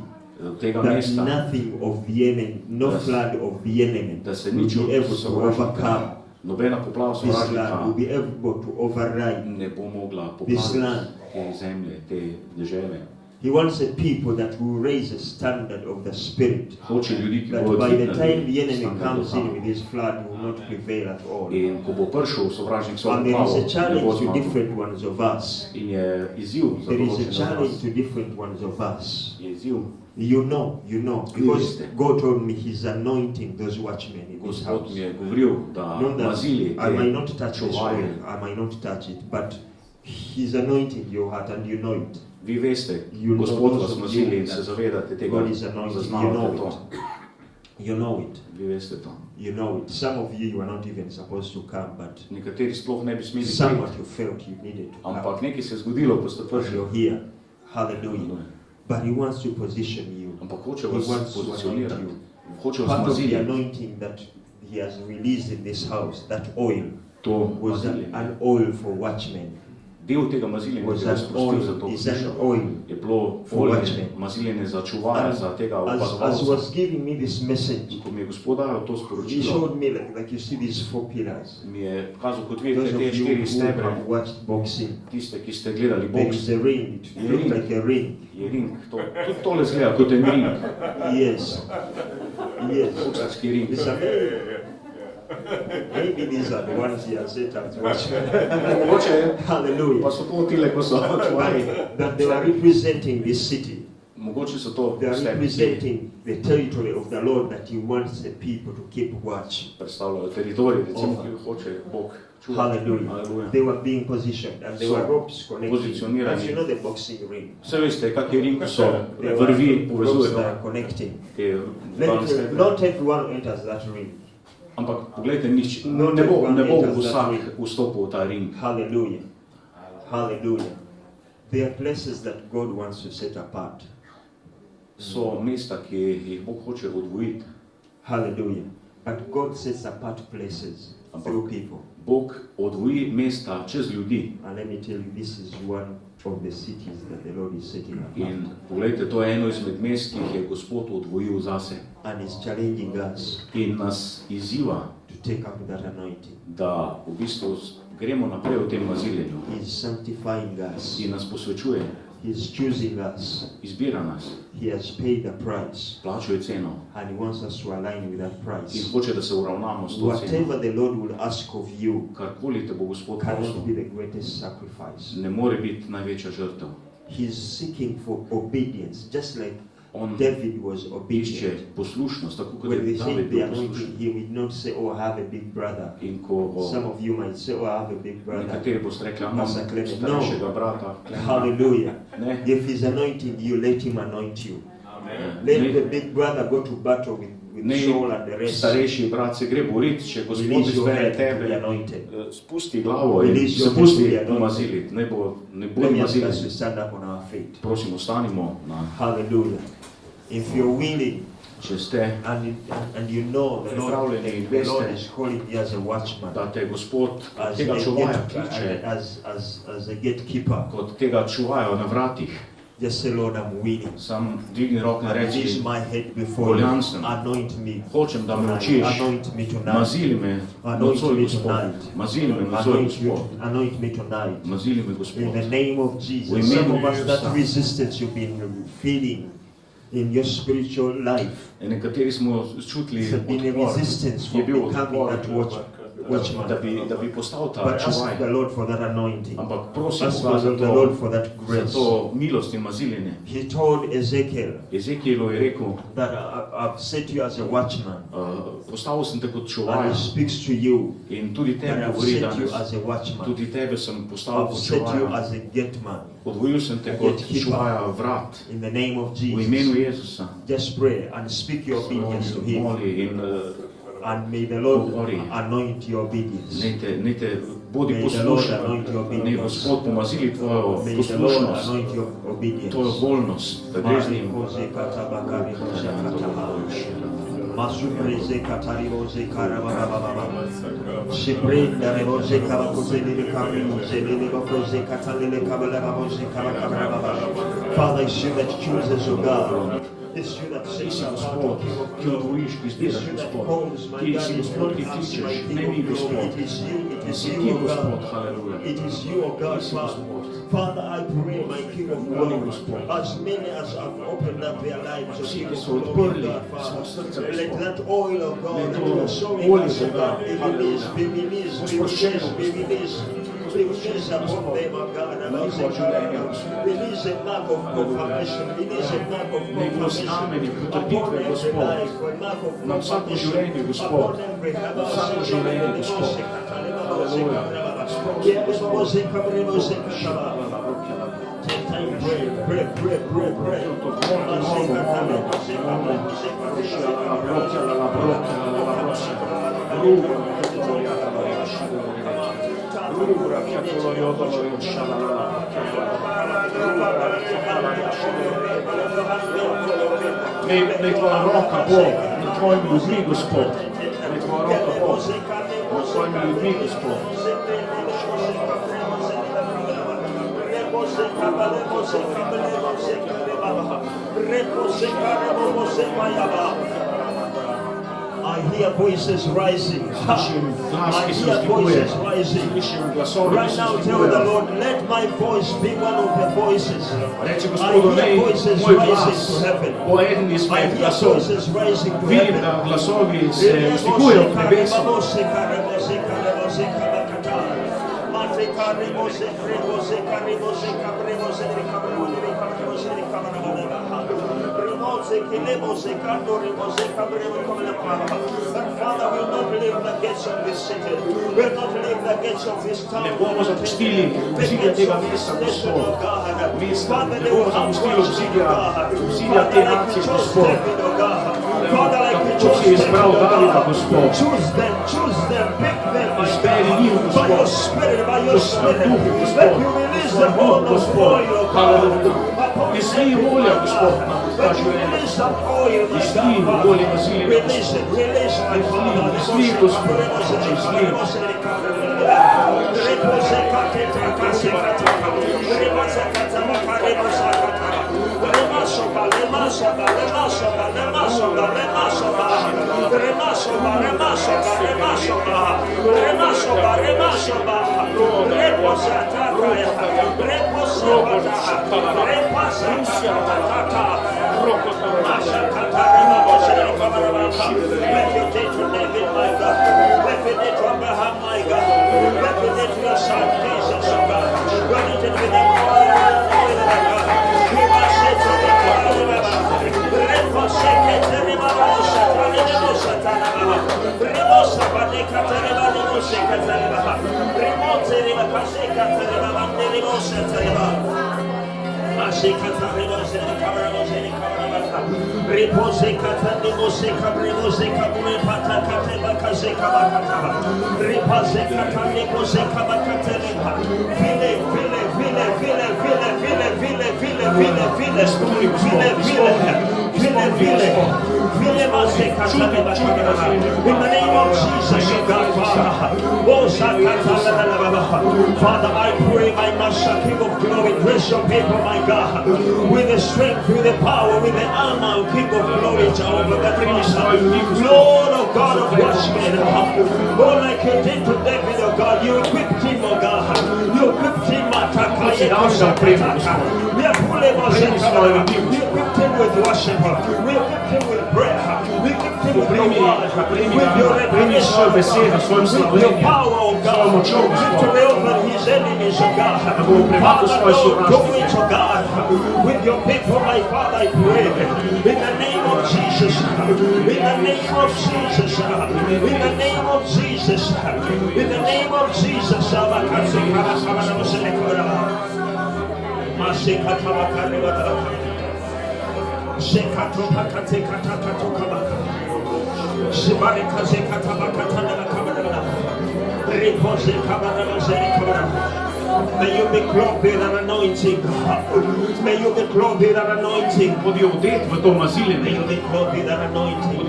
tega that mesta, nothing of the enemy, no flood of the enemy da se will nič be able od to overcome nobena poplava this land, will sovražnika be able to override. ne bo mogla This land. poplaviti te zemlje, te dežele. He wants a people that will raise a standard of the Spirit, Hoče ljudi, ki that bodo by the dvignili time the enemy standard comes in duha. with his flood, will not prevail at all. In ko bo prišel sovražnik svojo And there is a poplavo, ne bo challenge to zmagal. different ones of us. In je izziv za There is a določene challenge vas. to different ones of us. Je izziv. You know, because God told me He's anointing those watchmen in this Gospod house. mi je govoril, da Know that mazili I might not te touch this čuvaje. oil, I might not touch it, but He's anointing your heart and you know it. Vi veste, You know Gospod those vas of mazili you in se that zavedate tega, God is anointing, you zaznavate know to. it. You know it. Vi veste to. You know it. Some of you are not even supposed to come, but Nekateri sploh ne bi smeli somewhat priti, you felt you needed to come. ampak nekaj se je zgodilo, ko ste But prišli. you're here. Hallelujah. But He wants to position you. Ampak hoče He vas wants to anoint pozicionirati, you. hoče vas Part of the mazili. anointing that He has released in this house, that oil, To was maziljenje. an oil for watchmen. Del tega maziljenja, Was ki ga an spustil za to oil, is an hišo, oil. je bilo for olje, watchmen. maziljenje za čuvaja, And za tega As opazovalca. was giving me this message, Ko mi je Gospod dajal to He sporočilo, showed me like you see these 4 pillars. mi je pokazal, kot Those vidite, of te you 4 who stebre, have watched boxing, tiste, ki ste gledali there boks, is a ring. It looks like a ring. je ring. Tudi tole zgleda kot en ring, Yes. Yes. boksarski ring. It's amazing. Maybe these are the ones He has set up to watch. Mogoče je, pa Hallelujah. so to tile, ko so čuvaji. That they are representing this city. Mogoče so to They are stebre, ki representing the territory of the Lord that He wants the people to keep watch. predstavljajo teritorij, recimo, ki hoče Bog Hallelujah. They were being positioned and there were ropes connecting. As you know the boxing ring. Vse veste, kak je ring, so There vrvi were ropes povezujejo. that are connecting. Te Not everyone enters that ring. Ampak poglejte, ne bo vsak vstopil v ta ring. Hallelujah. Hallelujah. There are places that God wants to set apart. So mesta, ki jih Bog hoče odvojiti. Hallelujah. But God sets apart places through people. Bog odvoji mesta čez ljudi. And let me tell you, this is one of the cities that the Lord is setting apart. In poglejte, to je eno izmed mest, ki jih je Gospod odvojil zase. And He's challenging us In nas izziva, to take up that anointing. da v bistvu gremo naprej v tem maziljenju. He's sanctifying us. In nas posvečuje, He's choosing us. izbira nas, He has paid the price. plačuje ceno And He wants us to align with that in price. hoče, da se uravnamo s to ceno. Whatever the Lord will ask of you Karkoli te bo Gospod cannot be prosil, the greatest sacrifice. ne more biti največja žrtev. He's seeking for obedience, just like On David was išče obedient. poslušnost, tako kot When je they David say the bil anointing, poslušen. he would not say, "Oh, I have a big brother." In ko Some of you might say, "Oh, I have a big brother." nekateri boste rekli, imam Pastor Clement, starejšega brata, Hallelujah. ne, If He's anointing you, let Him anoint you. Amen. Let the big brother go to battle with ne, Saul and the rest. starejši brat se gre boriti, če Gospod Release your izbere head to be tebe, anointed. spusti glavo in Release se your pusti head to be pomaziliti, ne bo Let me ask us to maziliti. stand up on our feet. Prosim, ostanimo na, Hallelujah. If you're willing če ste, and you know the Lord is calling you as a watchman, da te Gospod as tega a, čuvaja kliče, as a gatekeeper, kot tega čuvajo na vratih, just say, Lord, I'm willing. sam dvigni rok in Release reči, my head before you. voljan sem, Anoint me. hočem, da me učiš, Anoint me tonight. mazili me nocoj, Gospod, mazili me nocoj, Gospod, Anoint me tonight. mazili me, In Gospod. the name of Jesus. We Some mean of us, that Jesus. resistance you've been feeling in your spiritual life, In nekateri smo čutili there's been a odpor, resistance je from bil becoming odpor, that watchman. da bi postal ta But ask čuvaj. the Lord for that anointing. Ampak prosim Ask Boga za the Lord to, for that za grace. to milost in maziljenje. He told Ezekiel Ezekielu je rekel, that I've set you as a watchman. postavil sem te kot And čuvaja He speaks to you in tudi that tebi I've govori set you danes. as a watchman. Tudi tebe sem postavil I've kot set you čuvaja. as a gateman. Odvojil sem te kot čuvaja vrat. In the name of V imenu Jesus. Jezusa. Just pray and speak your obedience to Him. Moli in And may the Lord Govori. anoint your obedience. ne te bodi May the Lord poslušen. anoint your Ne obedience. Gospod pomazili tvojo May the Lord poslušnost, anoint your obedience. tvojo voljnost, da greš z njim. Masupreze katarivoze karabababa. Shiprenda revoze kabakuzelele kabrizelele bakoze katalele kabalagaboze kabakababa. Father, it's you that chooses, O God. It's you that Ti sets si apart, Gospod, O King of ki Kings. odvojiš, ki It's izbiraš, you that Gospod. calls, my Ti God. si It's Gospod, not ki us, my kličeš, King ne of mi, Glory. Gospod. It is you, it is Si you, ti, O Gospod, God. haleluja. It is you, O God, Ti si Father. Gospod. Father, I pray, my King of Glory, as many as have opened up their lives, O Vsi, King ki of so Glory, odprli God, svoje Father, srce, let Gospod. that oil of God Naj that to you are showing olje us, O Boga, God, be released, be released, be Sproščeno, released, be released. Release upon them, O God, and I say, release a mark of confirmation, release a mark of confirmation upon every life, a mark of Na vsako confirmation življenje, Gospod. upon every heart. Na vsako življenje, Gospod. Take time, pray. Naj tvoja roka bo nad tvojimi ljudmi, Gospod. Naj tvoja roka bo nad tvojimi ljudmi, Gospod. I hear voices rising. Slišim glas, I ki se hear vzdiguje. voices rising. Slišim glasove, ki Right se now, tell the vzdiguje. Lord, let my voice be one of the voices. Reči I Gospodu, hear naj voices moj rising glas to heaven. bo eden I izmed hear glasov. voices rising to Vidim, heaven. da glasovi se vzdigujejo v nebesu. Father, we will not leave the gates of this city. We will not leave the gates of this town. Ne bomo zapustili obzidja tega mesta, Gospod. Mesta, ne bomo zapustili obzidja te nacije, Gospod. Tako si izbral Davida, Gospod. Izberi njih, Gospod. Po svojem duhu, Gospod. Po svojem duhu, Gospod. Haleluja. Izli volja, Gospod, na življenje. Izli volja na zilje, Gospod. Izli, Gospod. Izli. Father, I pray, my Master, King of Glory, bless your people, my God, with the strength, with the power, with the honor, King of Glory, Jehovah, Lord of God of watchmen, oh, like you did to David, oh God, you equipped him, oh God, you equipped him, you equipped him with worship, we equipped him with prayer, we equipped him with your word, with your revelation, with your power, oh God, victory over his enemies, oh God. Father, Lord, do it, oh God, with your people, my Father, I pray, in the name of Jesus, in the name of Jesus, in the name of Jesus, in the name of Jesus, may you be clothed with an anointing. May you be clothed with an anointing. May you be clothed with an anointing.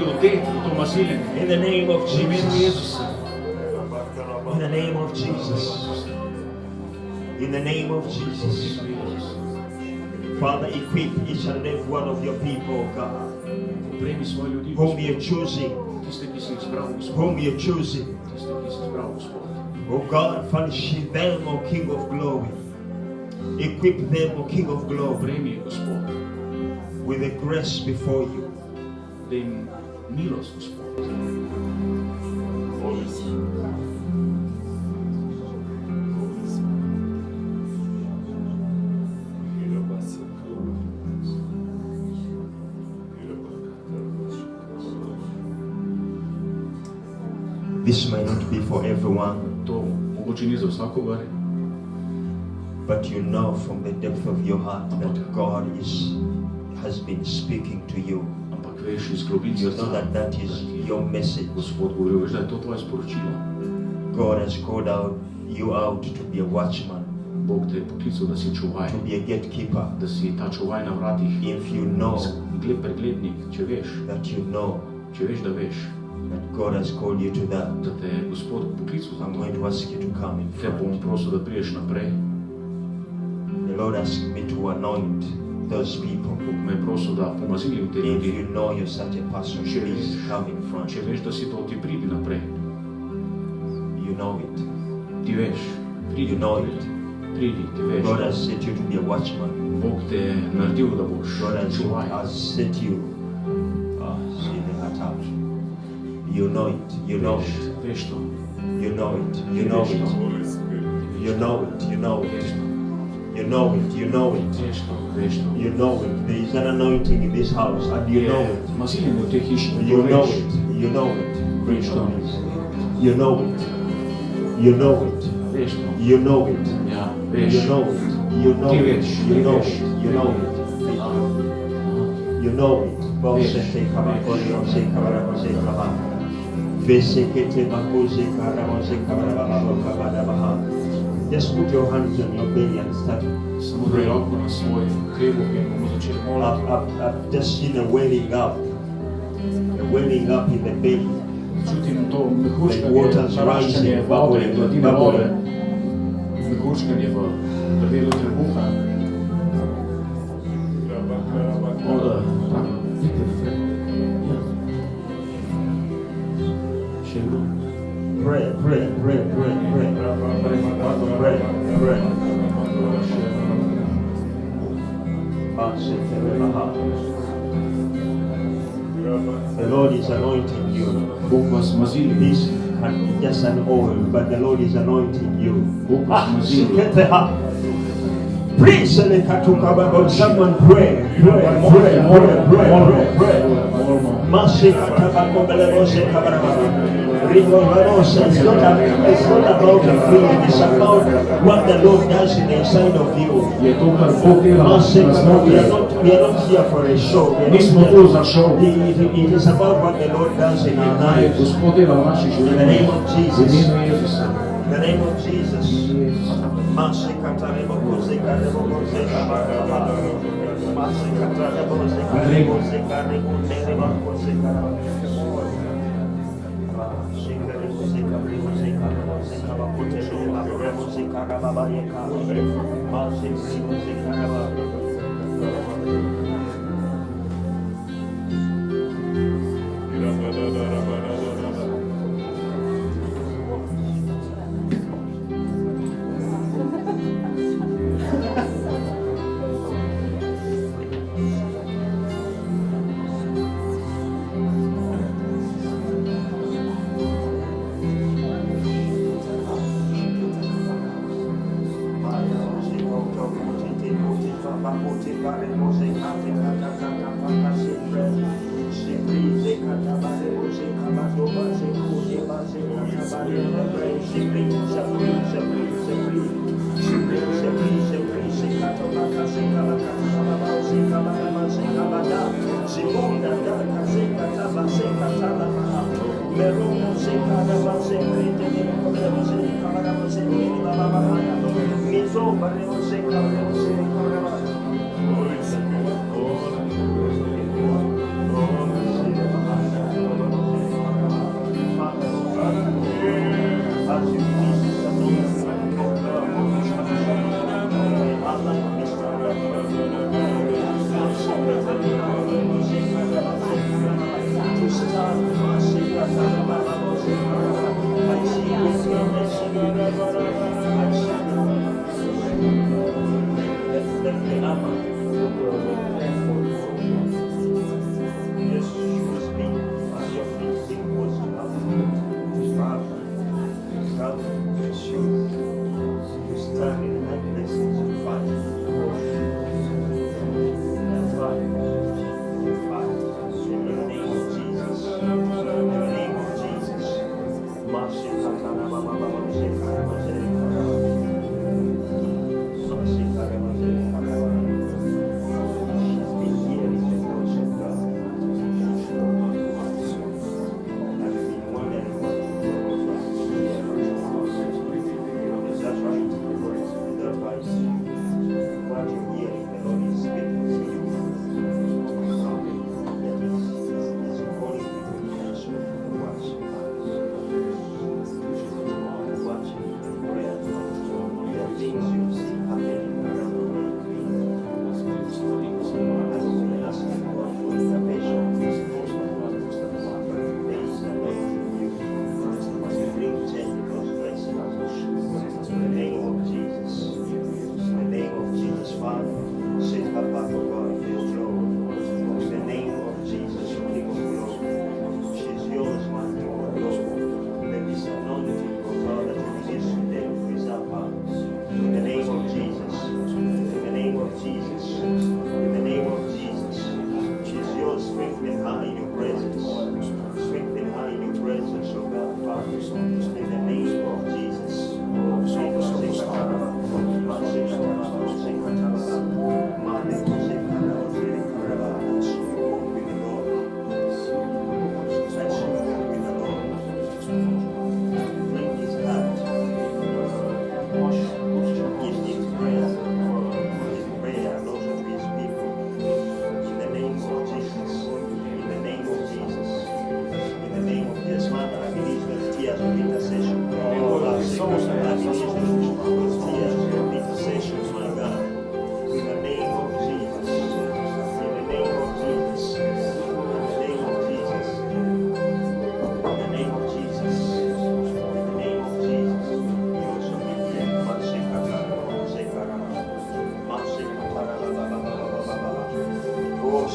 In the name of Jesus. In the name of Jesus. In the name of Jesus. Father, equip each and every one of your people, God, whom you're choosing. Whom you're choosing. Oh God, furnish them, O King of Glory. Equip them, O King of Glory, with the grace before you. This may not be for everyone. But you know from the depth of your heart that God has been speaking to you. You know that is your message. God has called you out to be a watchman, to be a gatekeeper. If you know that you know that God has called you to that, I'm going to ask you to come in front. The Lord asked me to anoint those people. If you know you're such a person, please come in front. You know it. You know it. God has set you to be a watchman. God has set you. You know it. You know it. You know it. You know it. You know it. You know it. You know it, you know it. You know it. There is an anointing in this house and you know it. You know it. You know it. You know it. You know it. You know it. You know it. You know it. You know it. You know it. You know it. Boste, takoj, se kabaramo, se kabaramo. Vesekete bakose karamo, se kabaramo, kabarabaha. Just put your hands on your belly and start praying. I've just seen a welling up in the belly. The waters rising, bubbling, bubbling. Pray, pray, pray, pray, pray. Pray, pray. The Lord is anointing you. This can be just an oil, but the Lord is anointing you. Please, someone pray, pray, pray, pray, pray, It's not about a feeling, it's about what the Lord does in the inside of you. We are not here for a show. It is about what the Lord does in our lives. In the name of Jesus. In the name of Jesus.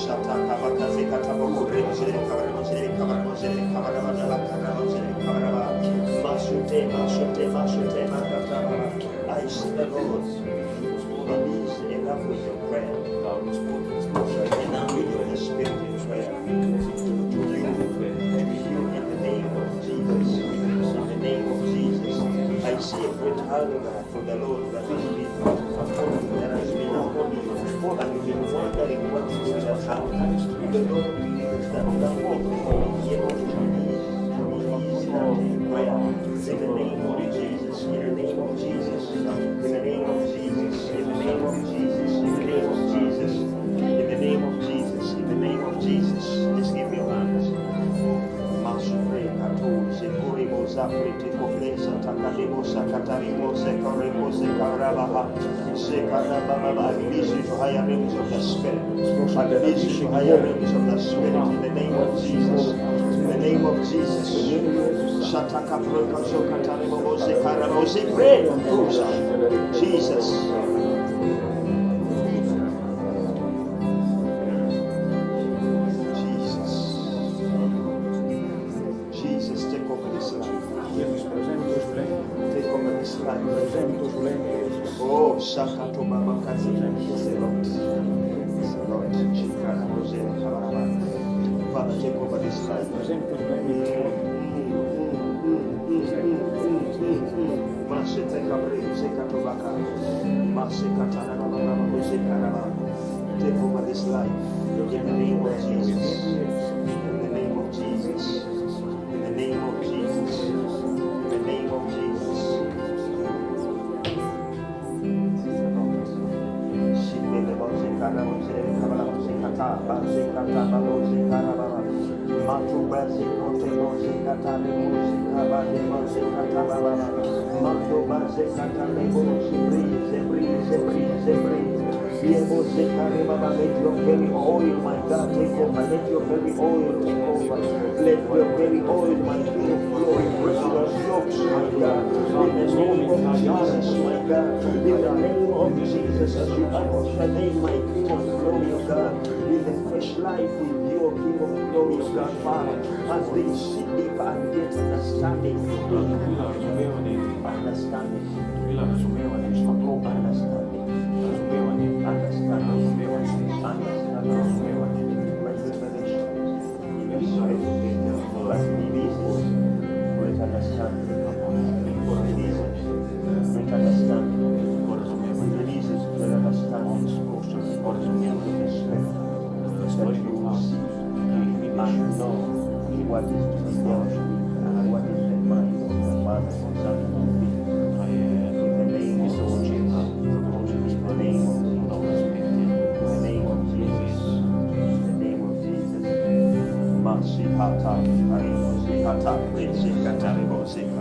I see the Lord. It is enough with your prayer. And now with your spirit in prayer. To you, in the name of Jesus. In the name of Jesus. I see a great hunger for the Lord that has been upon you, that has been upon you. And you've been wondering what to do with that hand. The Lord believes that that will be able to release that prayer. In the name of Jesus. In the name of Jesus. In the name of Jesus. In the name of Jesus. In the name of Jesus. In the name of Jesus. In the name of Jesus. Just give me your hands. Masupre katu sekurimo zaprete koflesa takademo sakatarimo sekoremo sekarabaha sekarababa. I release you to higher realms of the spirit. I release you to higher realms of the spirit in the name of Jesus. In the name of Jesus. Shataka proka sokatarimo sekaramo sekre. Jesus. Oh, Shakato Baba Kazina, Father, take over this life. Take over this life. In the name of Jesus. In the name of Jesus. In the name of Jesus. In the name of Jesus. Let your very oil, my God, take over. Let your very oil take over. Let your very oil, my King of glory, break your yokes, my God. In the name of Jesus, my God. In the name of Jesus, as you usher in my King of glory, O God. In the fresh life with your King of glory, O God, Father. As they sit deep and get understanding. Shake